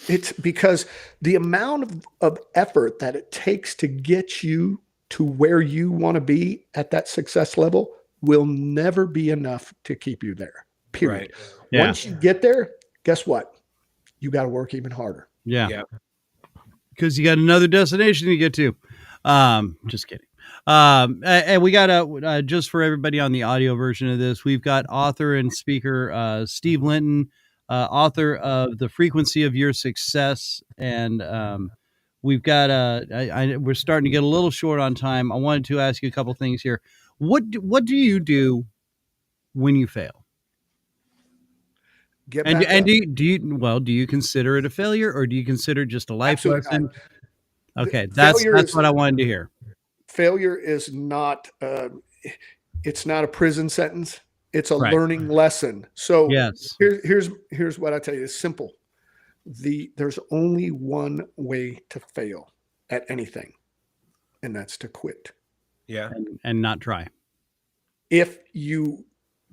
It's because the amount of effort that it takes to get you to where you want to be at that success level will never be enough to keep you there. Period. Right. Yeah. Once you get there, guess what? You got to work even harder. Yeah. Because you got another destination to get to. Just kidding. And we got just for everybody on the audio version of this, we've got author and speaker Steve Linton, author of The Frequency of Your Success, and we've got we're starting to get a little short on time. I wanted to ask you a couple things here. What do you do when you fail? Get back And up. do you consider it a failure, or do you consider it just a life lesson? Okay, that's what I wanted to hear. Failure is not it's not a prison sentence. It's a learning lesson. So yes. Here's what I tell you. It's simple. There's only one way to fail at anything, and that's to quit. Yeah. And not try. If you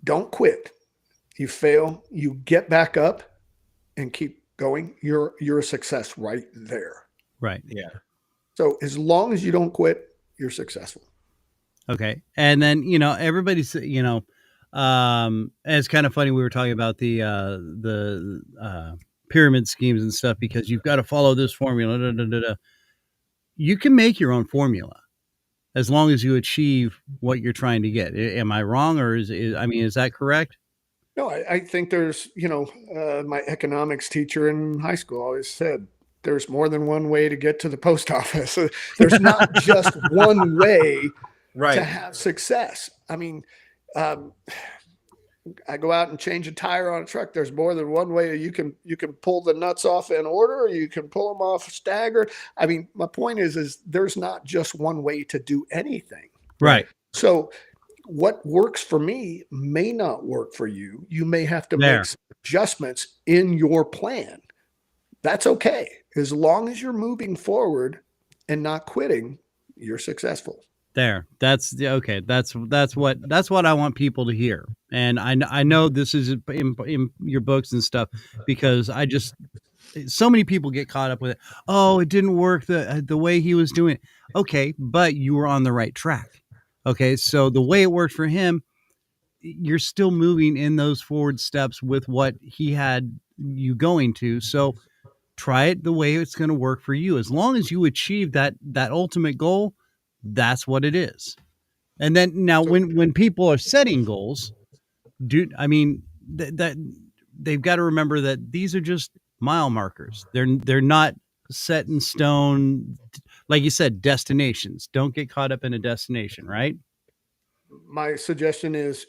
don't quit, you fail, you get back up and keep going, you're a success right there. Right. Yeah. So as long as you don't quit, you're successful. Okay. And then, everybody's, it's kind of funny. We were talking about the pyramid schemes and stuff, because you've got to follow this formula. You can make your own formula as long as you achieve what you're trying to get. Am I wrong? Or is that correct? No, I think there's, my economics teacher in high school always said, there's more than one way to get to the post office. There's not just one way to have success. I go out and change a tire on a truck. There's more than one way. You can pull the nuts off in order, or you can pull them off staggered. My point is there's not just one way to do anything. Right. So what works for me may not work for you. You may have to make some adjustments in your plan. That's okay. As long as you're moving forward and not quitting, you're successful. There. That's okay. That's what I want people to hear. And I know this is in your books and stuff, because so many people get caught up with it. Oh, it didn't work the way he was doing it. Okay, but you were on the right track. Okay, so the way it worked for him, you're still moving in those forward steps with what he had you going to. So try it the way it's going to work for you. As long as you achieve that ultimate goal, that's what it is. And then now when people are setting goals, that they've got to remember that these are just mile markers. They're not set in stone, like you said, destinations. Don't get caught up in a destination, right? My suggestion is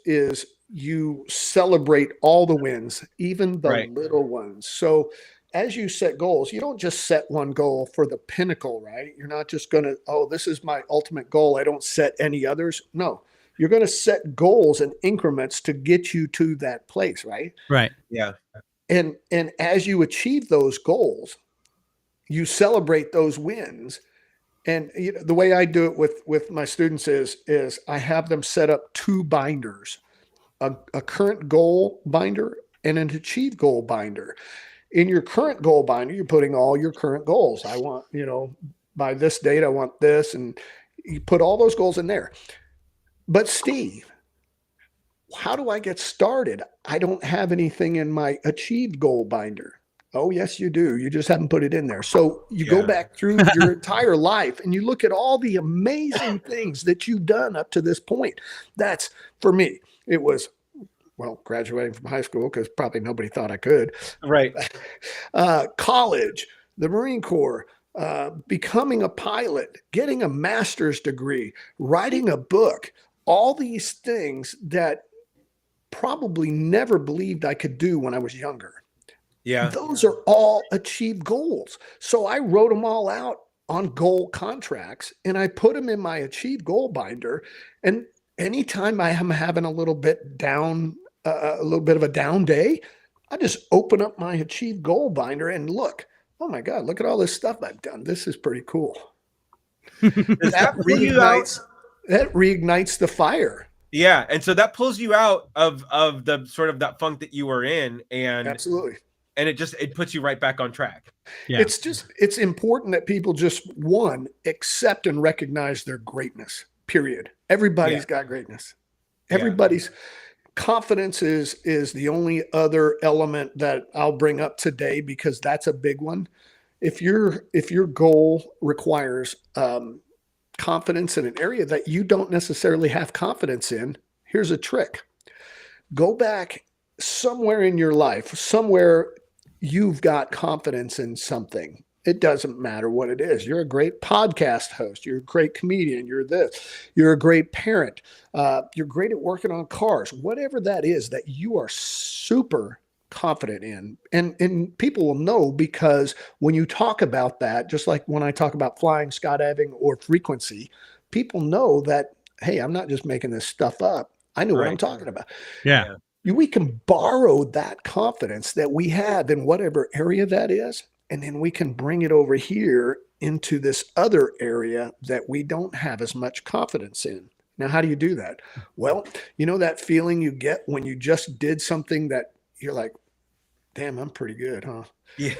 you celebrate all the wins, even the little ones. So as you set goals, you don't just set one goal for the pinnacle, right? You're not just going to, oh, this is my ultimate goal, I don't set any others. No, you're going to set goals and increments to get you to that place, right? Right. Yeah. And as you achieve those goals, you celebrate those wins. And the way I do it with my students is I have them set up two binders, a current goal binder and an achieved goal binder. In your current goal binder, you're putting all your current goals. I want, by this date, I want this, and you put all those goals in there. But Steve, how do I get started? I don't have anything in my achieved goal binder. Oh, yes, you do. You just haven't put it in there. So you go back through your entire life and you look at all the amazing things that you've done up to this point. That's, for me, it was, well, graduating from high school, because probably nobody thought I could. Right. College, the Marine Corps, becoming a pilot, getting a master's degree, writing a book, all these things that probably never believed I could do when I was younger. Yeah. Those are all achieved goals. So I wrote them all out on goal contracts and I put them in my achieved goal binder. And anytime I am having a little bit down, a little bit of a down day, I just open up my achieved goal binder and look, oh my God, look at all this stuff I've done. This is pretty cool. That reignites the fire. Yeah. And so that pulls you out of the sort of that funk that you were in. And absolutely. And it puts you right back on track. Yeah. It's important that people just, accept and recognize their greatness, period. Everybody's got greatness. Everybody's confidence is the only other element that I'll bring up today, because that's a big one. If your goal requires confidence in an area that you don't necessarily have confidence in, here's a trick. Go back somewhere in your life, somewhere you've got confidence in something. It doesn't matter what it is. You're a great podcast host. You're a great comedian. You're this. You're a great parent. You're great at working on cars. Whatever that is that you are super confident in. And people will know, because when you talk about that, just like when I talk about flying, skydiving, or frequency, people know that, hey, I'm not just making this stuff up. I know what I'm talking about. Yeah. We can borrow that confidence that we have in whatever area that is, and then we can bring it over here into this other area that we don't have as much confidence in. Now, how do you do that? Well, that feeling you get when you just did something that you're like, damn, I'm pretty good, huh? Yeah.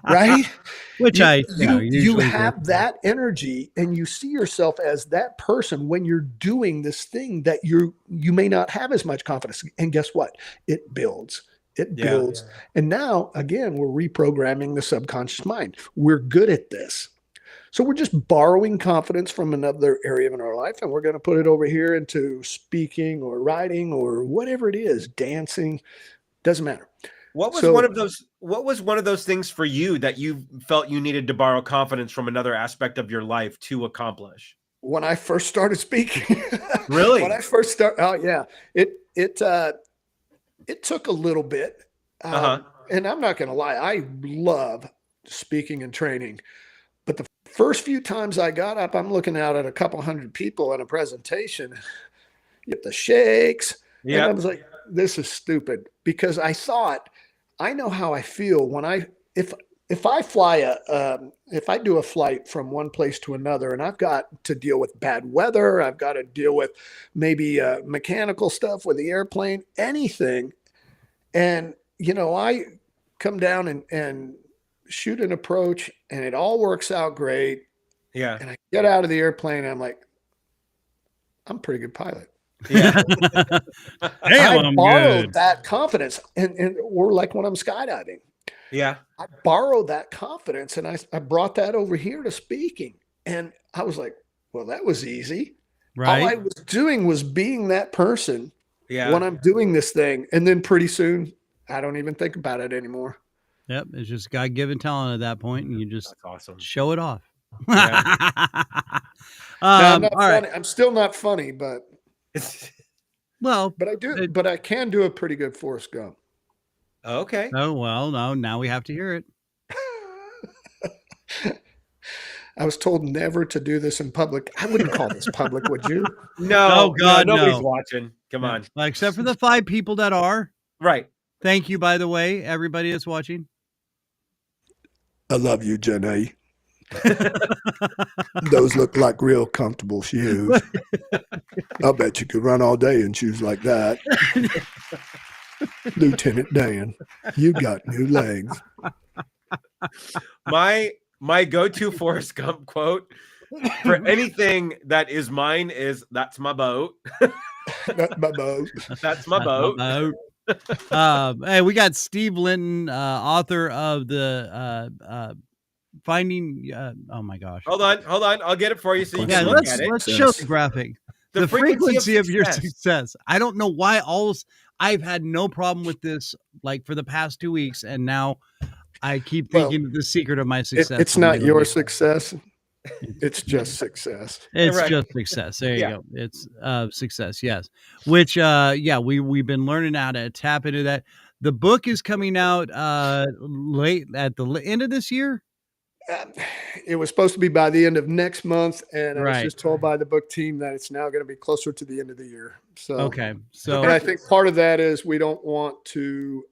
Right? Which you have that energy, and you see yourself as that person when you're doing this thing that you may not have as much confidence. And guess what? It builds. And now, again, we're reprogramming the subconscious mind. We're good at this. So we're just borrowing confidence from another area in our life, and we're going to put it over here into speaking or writing or whatever it is, dancing, doesn't matter. What was one of those things for you that you felt you needed to borrow confidence from another aspect of your life to accomplish? When I first started speaking. Really? When I first started, oh yeah. It took a little bit. And I'm not going to lie, I love speaking and training. But the first few times I got up, I'm looking out at a couple hundred people in a presentation, you get the shakes. Yeah. And I was like, this is stupid, because I thought, I know how I feel when if I fly if I do a flight from one place to another, and I've got to deal with bad weather, I've got to deal with maybe mechanical stuff with the airplane, anything. And, I come down and shoot an approach, and it all works out great. Yeah. And I get out of the airplane, and I'm like, I'm a pretty good pilot. Yeah. I borrowed that confidence, or like when I'm skydiving. Yeah. I borrowed that confidence, and I brought that over here to speaking. And I was like, well, that was easy. Right. All I was doing was being that person when I'm doing this thing. And then pretty soon, I don't even think about it anymore. Yep. It's just God-given talent at that point, and you just awesome. show it off. Yeah. Now, I'm not all funny. right. I'm still not funny, but Well, I do. But I can do a pretty good Forrest Gump. Okay. Oh, well, no, now we have to hear it. I was told never to do this in public. I wouldn't call this public, would you? No, Oh, God, nobody's no. watching. Come on. Well, except for the 5 people that are. Right. Thank you, by the way, everybody that's watching. I love you, Jenny. Those look like real comfortable shoes. I'll bet you could run all day in shoes like that. Lieutenant Dan, you got new legs. My go-to Forrest Gump quote for anything that is mine is "That's my boat." That's my boat. That's my boat. Hey, we got Steve Linton, author of the Finding. Oh my gosh! Hold on. I'll get it for you so you can look at it. Let's show the graphic. The frequency of your success. I don't know why I've had no problem with this like for the past 2 weeks, and now I keep thinking the secret of my success. It's not your success. It's just success. It's just success. There you go. It's success. Yes. Which we've been learning how to tap into that. The book is coming out late at the end of this year. It was supposed to be by the end of next month, and I was just told by the book team that it's now going to be closer to the end of the year. So okay. So and I think part of that is we don't want to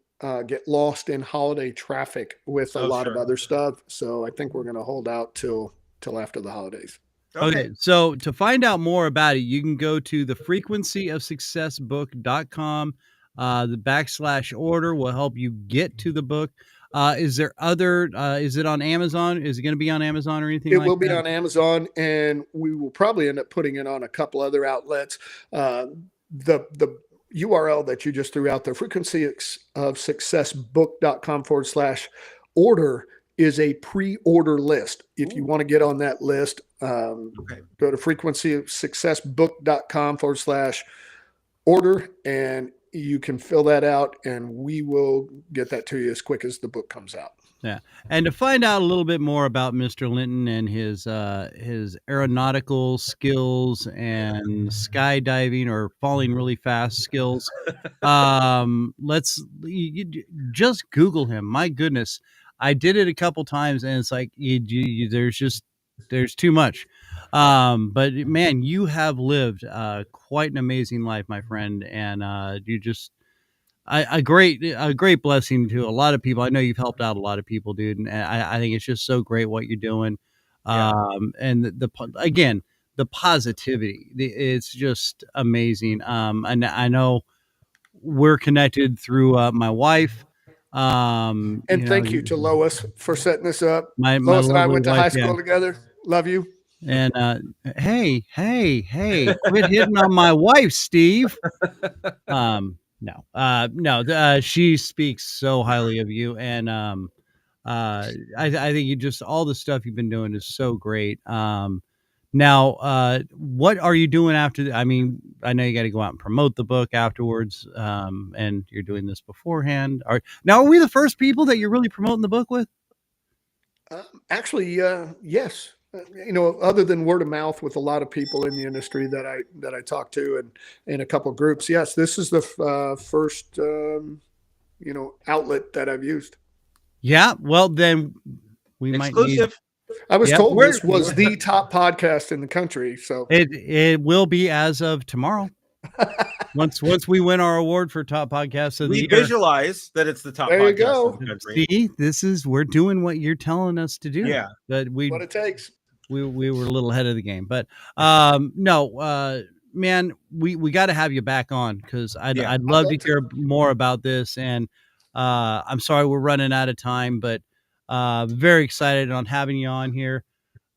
get lost in holiday traffic with a lot of other stuff. So I think we're going to hold out till after the holidays. Okay. So to find out more about it, you can go to the frequencyofsuccessbook.com. The /order will help you get to the book. Is there other, is it on Amazon? Is it going to be on Amazon or anything like that? It will be on Amazon, and we will probably end up putting it on a couple other outlets. The URL that you just threw out there, frequencyofsuccessbook.com/order is a pre-order list. If you want to get on that list, go to frequencyofsuccessbook.com/order, and you can fill that out, and we will get that to you as quick as the book comes out. Yeah. And to find out a little bit more about Mr. Linton and his aeronautical skills and skydiving or falling really fast skills, just Google him. My goodness. I did it a couple times, and it's like there's too much. But man, you have lived quite an amazing life, my friend, and you just a great blessing to a lot of people. I know you've helped out a lot of people, dude, and I think it's just so great what you're doing. And the positivity, it's just amazing. And I know we're connected through my wife. And thank you to Lois for setting this up. Lois and I went to high school together. Love you. And hey, quit hitting on my wife, Steve. No, she speaks so highly of you, and I think you just all the stuff you've been doing is so great. Now, what are you doing after? I mean, I know you got to go out and promote the book afterwards, and you're doing this beforehand. Are we the first people that you're really promoting the book with? Actually, yes. Other than word of mouth with a lot of people in the industry that I talk to and in a couple of groups, yes, this is the first outlet that I've used. Yeah, well then we might need. I was told this was the top podcast in the country, so it will be as of tomorrow. Once we win our award for top podcast of the year, visualize that it's the top. There you go. See, we're doing what you're telling us to do. Yeah, but what it takes. We were a little ahead of the game, but man, we got to have you back on because I'd love to hear more about this. And I'm sorry we're running out of time, but very excited on having you on here.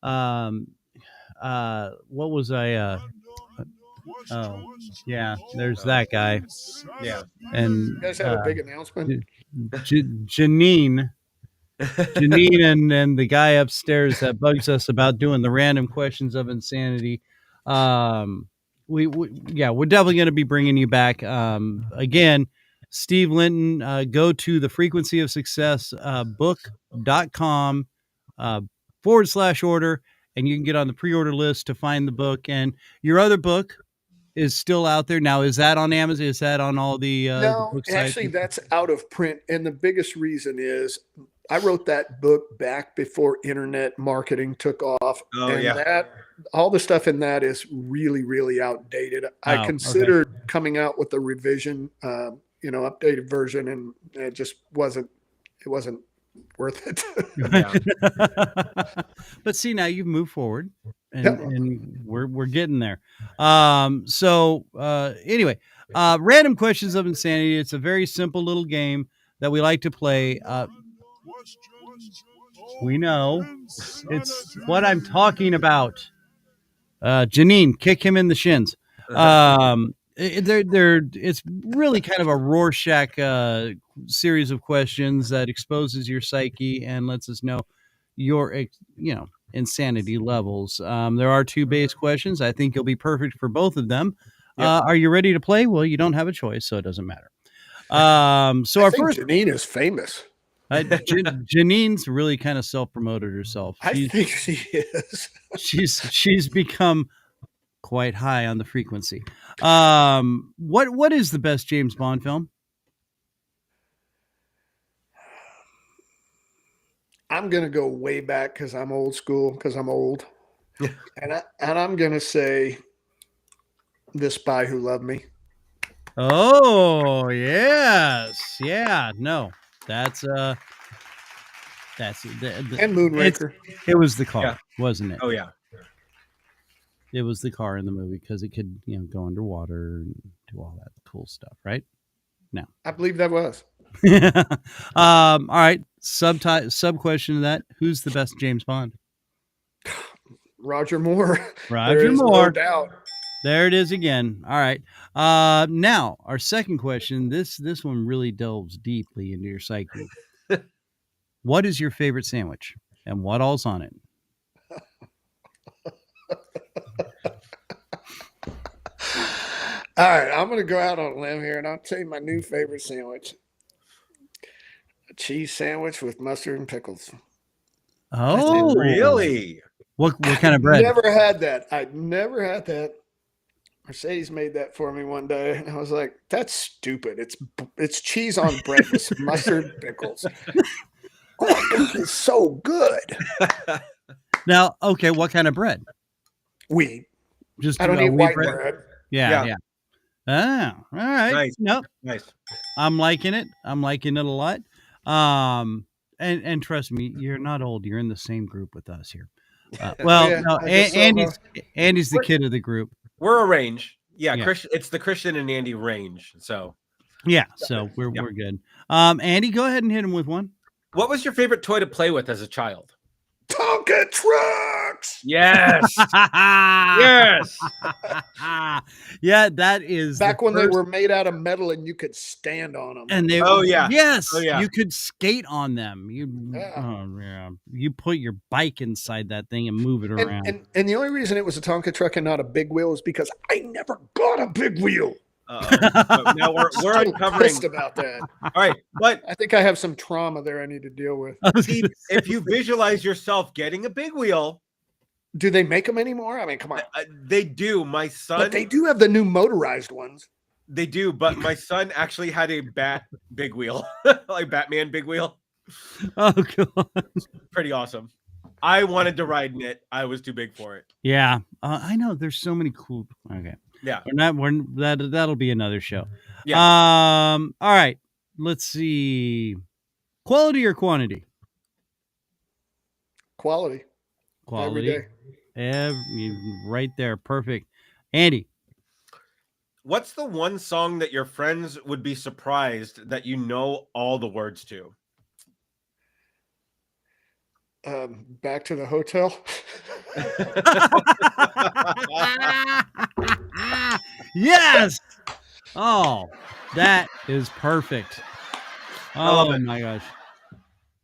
What was I? Oh yeah, there's that guy. Yeah, and you guys have a big announcement. Janine and the guy upstairs that bugs us about doing the random questions of insanity. we're definitely going to be bringing you back. Again, Steve Linton, go to the frequency of success book.com /order, and you can get on the pre-order list to find the book. And your other book is still out there now. Is that on Amazon? Is that on all the No, book actually, sites? that's out of print. And the biggest reason is I wrote that book back before internet marketing took off. Oh, and yeah. that all the stuff in that is really, really outdated. I Oh, considered coming out with a revision, updated version, and it just wasn't worth it. But see, now you've moved forward, and, Yep. and we're getting there. Anyway, random questions of insanity. It's a very simple little game that we like to play. We know it's what I'm talking about. Janine, kick him in the shins. It's really kind of a Rorschach series of questions that exposes your psyche and lets us know your insanity levels. There are 2 base questions. I think you'll be perfect for both of them. Yep. Are you ready to play? Well, you don't have a choice, so it doesn't matter. So I our think first Janine is famous. Janine's really kind of self-promoted herself. I think she is. She's become quite high on the frequency. What is the best James Bond film? I'm gonna go way back because I'm old school, because I'm old, and I'm gonna say The Spy Who Loved Me. Oh yes, yeah. No, that's and Moonraker. It was the car, wasn't it? Oh yeah. It was the car in the movie because it could, go underwater and do all that cool stuff, right? No. I believe that was. All right. Sub question to that. Who's the best James Bond? Roger Moore. Roger Moore. No doubt. There it is again. All right. Now our second question. This one really delves deeply into your psyche. What is your favorite sandwich, and what all's on it? All right, I'm going to go out on a limb here, and I'll tell you my new favorite sandwich: a cheese sandwich with mustard and pickles. Oh, really? What kind of bread? Never had that. I'd never had that. Mercedes made that for me one day, and I was like, "That's stupid. It's cheese on bread with some mustard and pickles." Oh my God, it's so good. Now, okay, what kind of bread? Wheat. Just I don't eat white bread. Yeah. Oh, all right. Nice. Nope. Nice. I'm liking it. I'm liking it a lot. And trust me, you're not old. You're in the same group with us here. Andy's the kid of the group. We're a range. Yeah. It's the Christian and Andy range. So yeah. So we're good. Andy, go ahead and hit him with one. What was your favorite toy to play with as a child? Tonka trucks. Yes. Yes. Yeah, that is back when they were made out of metal and you could stand on them. And they yes, you could skate on them. You put your bike inside that thing and move it around. And the only reason it was a Tonka truck and not a big wheel is because I never got a big wheel. Now we're uncovering about that. All right, but I think I have some trauma there I need to deal with. See, if you visualize yourself getting a big wheel, do they make them anymore? I mean, come on. They do. My son, but they do have the new motorized ones. They do, but my son actually had a bat big wheel, like Batman big wheel. Oh God, pretty awesome. I wanted to ride in it. I was too big for it. Yeah, I know. There's so many cool. Okay. Yeah. That'll be another show. Yeah. All right. Let's see. Quality or quantity? Quality. Quality. Every day. Right there. Perfect. Andy. What's the one song that your friends would be surprised that you know all the words to? Back to the Hotel. Yes. Oh, that is perfect. Oh my gosh.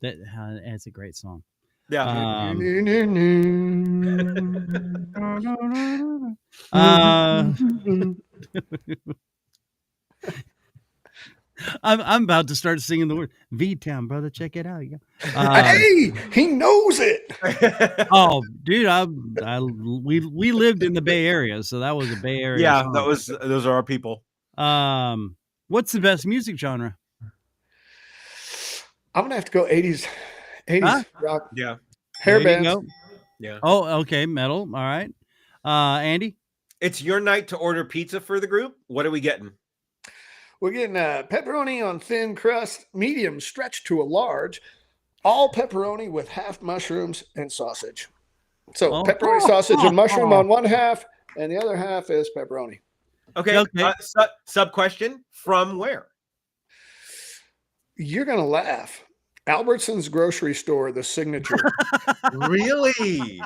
That's a great song. Yeah. I'm about to start singing the word V-Town, brother. Check it out. Hey, he knows it. Oh, dude, we lived in the Bay Area, so that was a Bay Area. Yeah, song. those are our people. What's the best music genre? I'm gonna have to go 80s rock. Yeah. Hair There you bands. go. Yeah. Oh, okay, metal. All right. Andy? It's your night to order pizza for the group. What are we getting? We're getting pepperoni on thin crust, medium stretched to a large, all pepperoni with half mushrooms and sausage. So pepperoni, sausage, and mushroom on one half, and the other half is pepperoni. Okay. Sub question: from where? You're gonna laugh. Albertson's grocery store, the Signature. Really?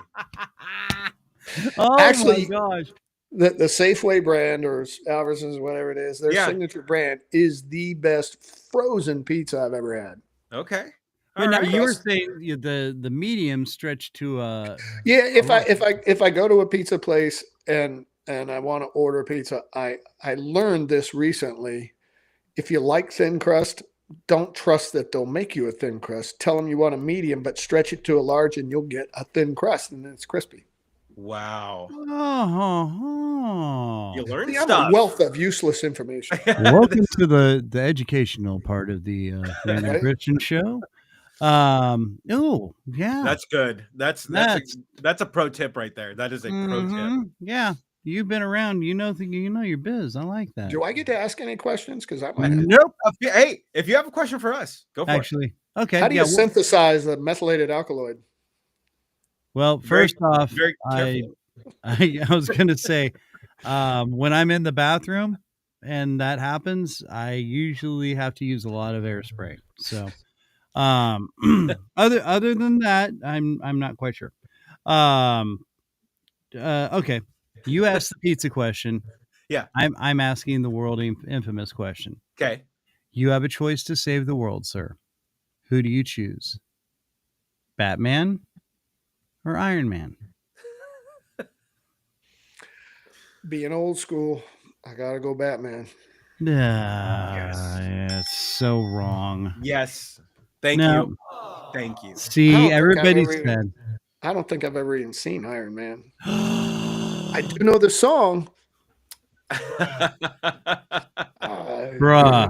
Oh, Actually, my gosh. The Safeway brand or Albertsons, whatever it is, their signature brand is the best frozen pizza I've ever had. Okay. But now you were saying the medium stretched to if I go to a pizza place and I want to order pizza, I learned this recently. If you like thin crust, don't trust that they'll make you a thin crust. Tell them you want a medium, but stretch it to a large and you'll get a thin crust and it's crispy. Wow. You learned stuff. stuff. A wealth of useless information. Welcome to the educational part of the Random Kristian Show. Oh, yeah. That's good. That's a pro tip right there. That is a pro tip. Yeah. You've been around, you know your biz. I like that. Do I get to ask any questions? Because I might. Nope. Hey, if you have a question for us, go for it. Okay. How do you synthesize the methylated alkaloid? Well, first off, I was going to say, when I'm in the bathroom and that happens, I usually have to use a lot of air spray. So, other than that, I'm not quite sure. Okay. You asked the pizza question. Yeah. I'm asking the world infamous question. Okay. You have a choice to save the world, sir. Who do you choose? Batman or Iron Man? Being old school, I gotta go Batman. It's so wrong. Yes. Thank you. See, everybody said. I don't think I've ever even seen Iron Man. I do know the song. Bruh.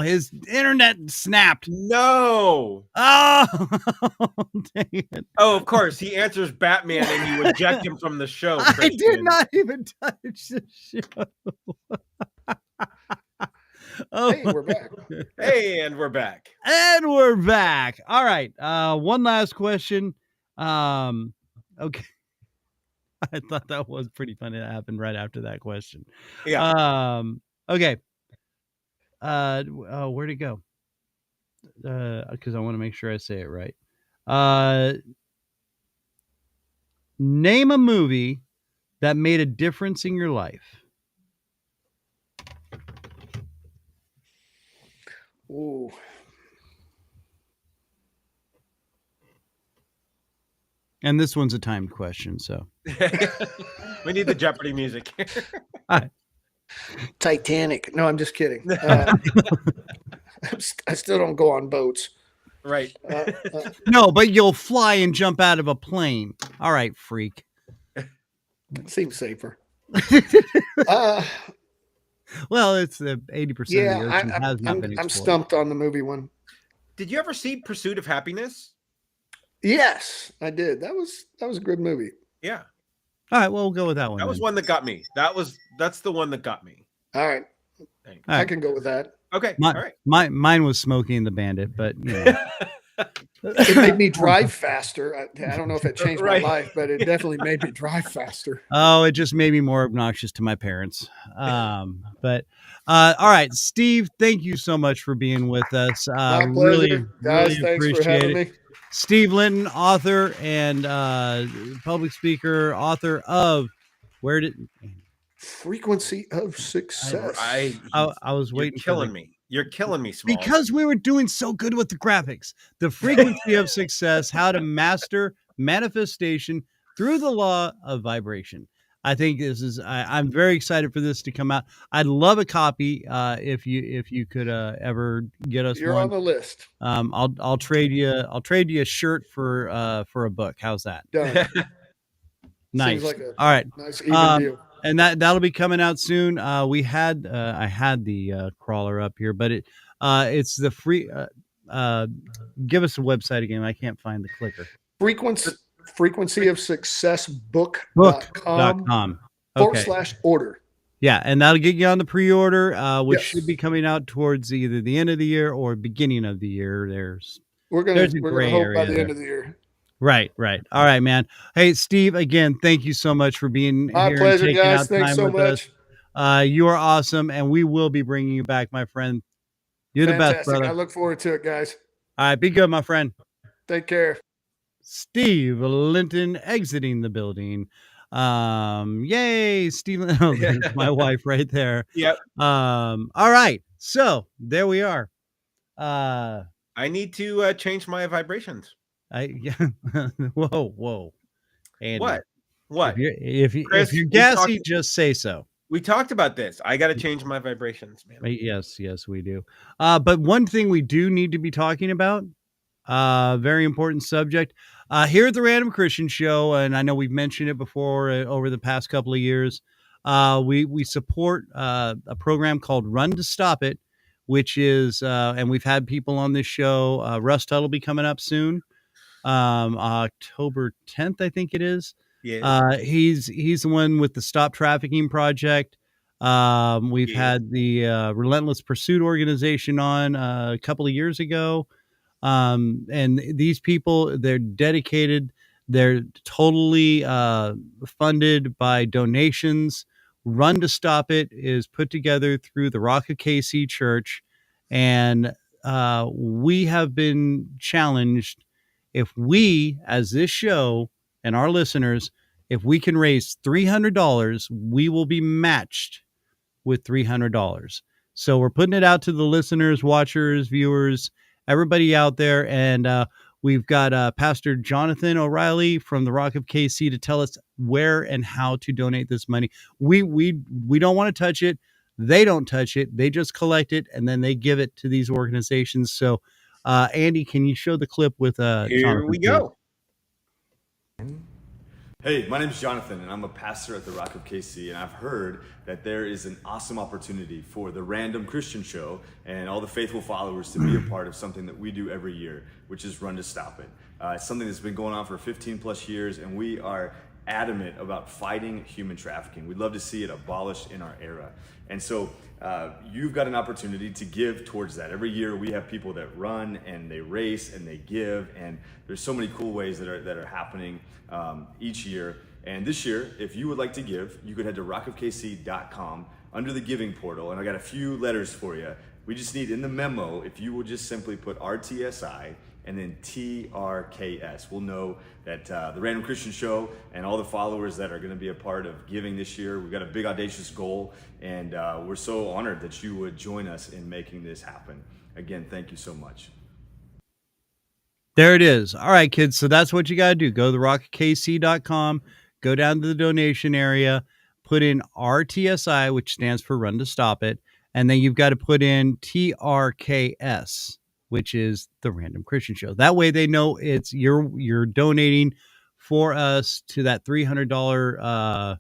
His internet snapped. No. Oh, dang it. Oh, of course. He answers Batman and you eject him from the show. Kristian. I did not even touch the show. Hey, we're back. And we're back. And we're back. All right. One last question. Okay. I thought that was pretty funny. That happened right after that question. Yeah. Okay. Where'd it go? Because I want to make sure I say it right. Name a movie that made a difference in your life. Ooh. And this one's a timed question, so we need the Jeopardy music. Titanic. No, I'm just kidding. I still don't go on boats. Right. No, but you'll fly and jump out of a plane. All right, freak. Seems safer. Well, it's 80% of the ocean has not been explored. I'm stumped on the movie one. Did you ever see Pursuit of Happiness? Yes, I did. That was a good movie. Yeah. All right, well, we'll go with that one. That was one that got me. That's the one that got me. All right. I can go with that. Okay. All right. Mine was Smokey and the Bandit, but you know. It made me drive faster. I don't know if it changed my life, but it definitely made me drive faster. Oh, it just made me more obnoxious to my parents. But all right, Steve, thank you so much for being with us. My pleasure. Really, guys, really thanks appreciate for having it. me. Steve Linton, author and public speaker, author of Frequency of Success. I was waiting. You're You're killing me, Smalls. Because we were doing so good with the graphics. The frequency of success, how to master manifestation through the law of vibration. I think this is. I'm very excited for this to come out. I'd love a copy if you could ever get us You're one. on the list. I'll trade you a shirt for a book. How's that? Done. Nice. Seems like a All right. nice even deal. And that'll be coming out soon. I had the crawler up here, but it's the free. Give us a website again. I can't find the clicker. Frequency of success book.com /order. Yeah, and that'll get you on the pre-order, which Yes. should be coming out towards either the end of the year or beginning of the year. We're gonna there's a hope gray by area the there. end of the year. Right. All right, man. Hey, Steve, again, thank you so much for being My here pleasure, and taking guys. out Thanks time so with much. us. You are awesome, and we will be bringing you back, my friend. You're Fantastic. the best, brother. I look forward to it, guys. All right, be good, my friend. Take care. Steve Linton exiting the building. Yay, Steve. Oh, there's my wife right there. Yep. All right. So there we are. I need to change my vibrations. Whoa. Andy, What? If Chris, you're we gassy, talked- just say so. We talked about this. I got to change my vibrations, man. Yes, we do. But one thing we do need to be talking about, very important subject, here at the Random Kristian Show, and I know we've mentioned it before over the past couple of years. We support a program called Run to Stop It, which is, and we've had people on this show. Russ Tuttle will be coming up soon, October 10th, I think it is. Yeah. He's the one with the Stop Trafficking Project. We've had the Relentless Pursuit organization on a couple of years ago. And these people, they're dedicated. They're totally funded by donations. Run to Stop It is put together through the Rock of KC Church. And we have been challenged, if we, as this show and our listeners, if we can raise $300, we will be matched with $300. So we're putting it out to the listeners, watchers, viewers, everybody out there. And we've got Pastor Jonathan O'Reilly from the Rock of KC to tell us where and how to donate this money. We don't want to touch it. They don't touch it. They just collect it and then they give it to these organizations. So Andy, can you show the clip with Here Jonathan, we go. Hey, my name is Jonathan, and I'm a pastor at the Rock of KC, and I've heard that there is an awesome opportunity for the Random Kristian Show and all the faithful followers to be a part of something that we do every year, which is Run to Stop It. It's something that's been going on for 15 plus years, and we are adamant about fighting human trafficking. We'd love to see it abolished in our era. And so you've got an opportunity to give towards that. Every year we have people that run and they race and they give, and there's so many cool ways that are happening each year. And this year, if you would like to give, you could head to rockofkc.com under the giving portal, and I got a few letters for you. We just need in the memo, if you will just simply put RTSI and then TRKS. We'll know that the Random Kristian Show and all the followers that are going to be a part of giving this year, we've got a big audacious goal, and we're so honored that you would join us in making this happen. Again, thank you so much. There it is. All right, kids. So that's what you got to do. Go to rockofkc.com, go down to the donation area, put in RTSI, which stands for Run to Stop It. And then you've got to put in TRKS, which is the Random Kristian Show. That way they know it's you're donating for us to that $300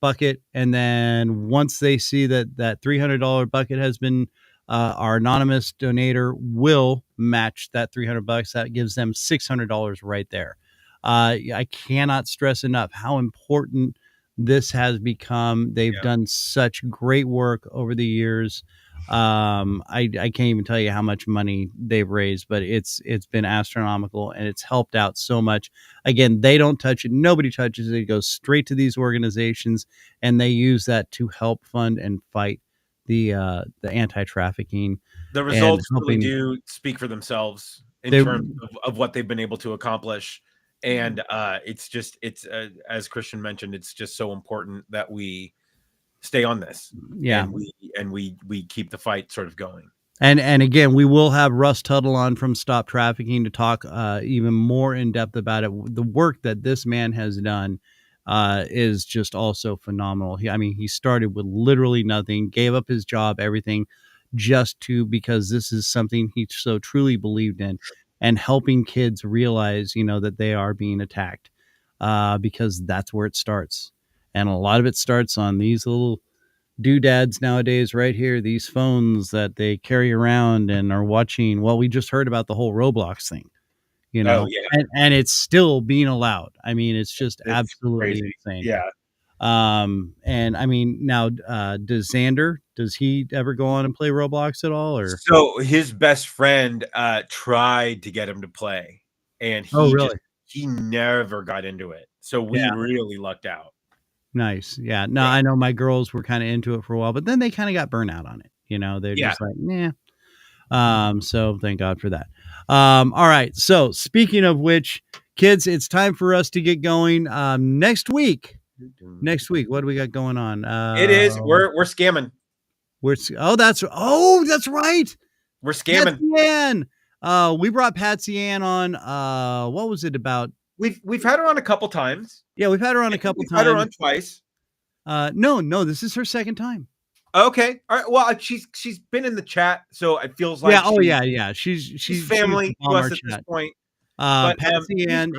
bucket. And then once they see that $300 bucket has been, our anonymous donator will match that $300. That gives them $600 right there. I cannot stress enough how important this has become. They've done such great work over the years. I can't even tell you how much money they've raised, but it's been astronomical and it's helped out so much. Again, they don't touch it. Nobody touches it. It goes straight to these organizations, and they use that to help fund and fight the anti-trafficking. The results really do speak for themselves in terms of what they've been able to accomplish. And it's as Kristian mentioned, it's just so important that we stay on this. Yeah. And we keep the fight sort of going. And again, we will have Russ Tuttle on from Stop Trafficking to talk even more in depth about it. The work that this man has done is just also phenomenal. He started with literally nothing, gave up his job, everything, because this is something he so truly believed in, and helping kids realize, that they are being attacked, because that's where it starts. And a lot of it starts on these little doodads nowadays right here, these phones that they carry around and are watching. Well, we just heard about the whole Roblox thing, Oh yeah, and it's still being allowed. It's just it's absolutely crazy. insane. Yeah. And now, does he ever go on and play Roblox at all, or? So his best friend tried to get him to play, and Really? he never got into it. So we really lucked out. Nice. Yeah. No, I know my girls were kind of into it for a while, but then they kind of got burnt out on it. They're just like, nah. So thank God for that. All right. So speaking of which, kids, it's time for us to get going. Next week, what do we got going on? It is. We're scamming. That's right. We're scamming. Patsy Ann. We brought Patsy Ann on. What was it about? We've had her on a couple times. Yeah, we've had her on a couple times. Had her on twice. No, this is her second time. Okay. All right. Well, she's been in the chat, so it feels like She's family to us at this point. Patsy Ann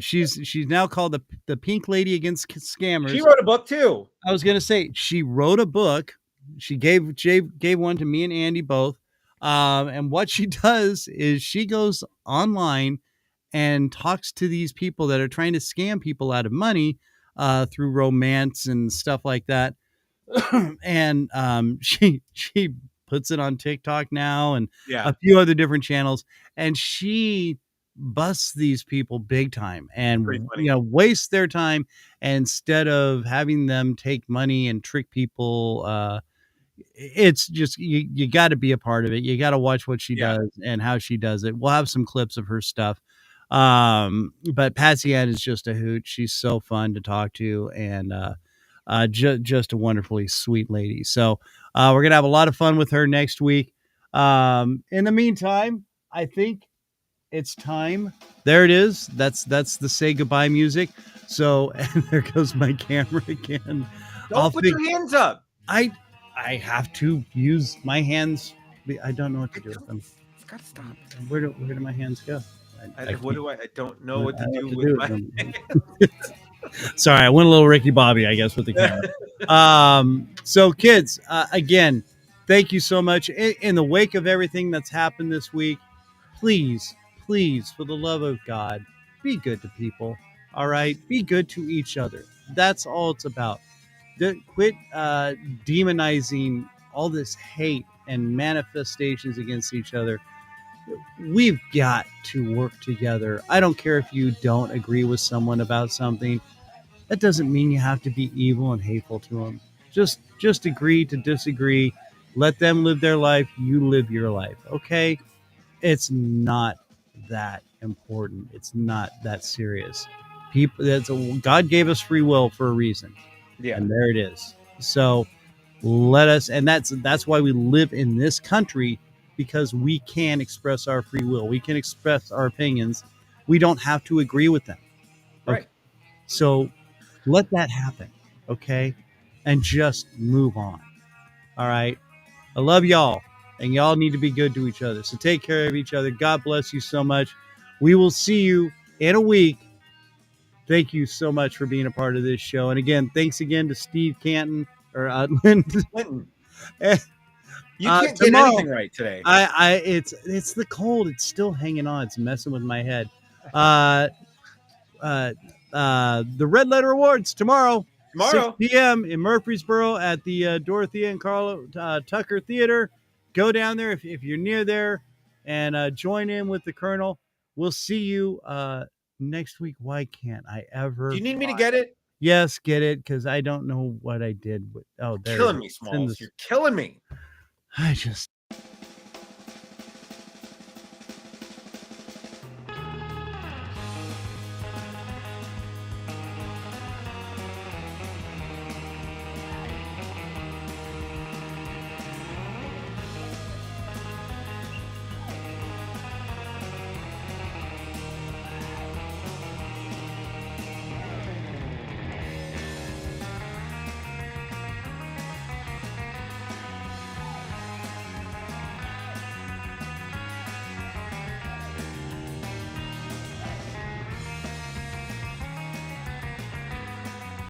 she's now called the Pink Lady Against Scammers. She wrote a book too. I was gonna say she wrote a book. She gave one to me and Andy both. And what she does is she goes online and talks to these people that are trying to scam people out of money through romance and stuff like that. And she puts it on TikTok now and a few other different channels, and she busts these people big time and wastes their time instead of having them take money and trick people. It's just you got to be a part of it. You got to watch what she does and how she does it. We'll have some clips of her stuff. But Patsy Ann is just a hoot. She's so fun to talk to, and just a wonderfully sweet lady. So we're gonna have a lot of fun with her next week. In the meantime, I think it's time. There it is. That's the say goodbye music. So, and there goes my camera again. Don't put your hands up. I have to use my hands. I don't know what to do with them. It's got to stop. Where do my hands go? I don't know what to do with my hands. Sorry, I went a little Ricky Bobby, I guess, with the camera. So kids, again, thank you so much. In the wake of everything that's happened this week, please, for the love of God, be good to people. All right? Be good to each other. That's all it's about. Quit demonizing all this hate and manifestations against each other. We've got to work together. I don't care if you don't agree with someone about something. That doesn't mean you have to be evil and hateful to them. Just agree to disagree. Let them live their life. You live your life. Okay? It's not that important. It's not that serious. God gave us free will for a reason. Yeah. And there it is. So let us, and that's why we live in this country, because we can express our free will. We can express our opinions. We don't have to agree with them. Okay? Right. So let that happen. Okay. And just move on. All right. I love y'all, and y'all need to be good to each other. So take care of each other. God bless you so much. We will see you in a week. Thank you so much for being a part of this show. And again, thanks again to Steve Linton. You can't get anything right today. It's the cold. It's still hanging on. It's messing with my head. The Red Letter Awards tomorrow. 6 p.m. in Murfreesboro at the Dorothea and Carlo Tucker Theater. Go down there if you're near there, and join in with the Colonel. We'll see you next week. Why can't I ever? Do you need me to get it? Yes, get it, because I don't know what I did. There. Killing me, Smalls. You're killing me. I just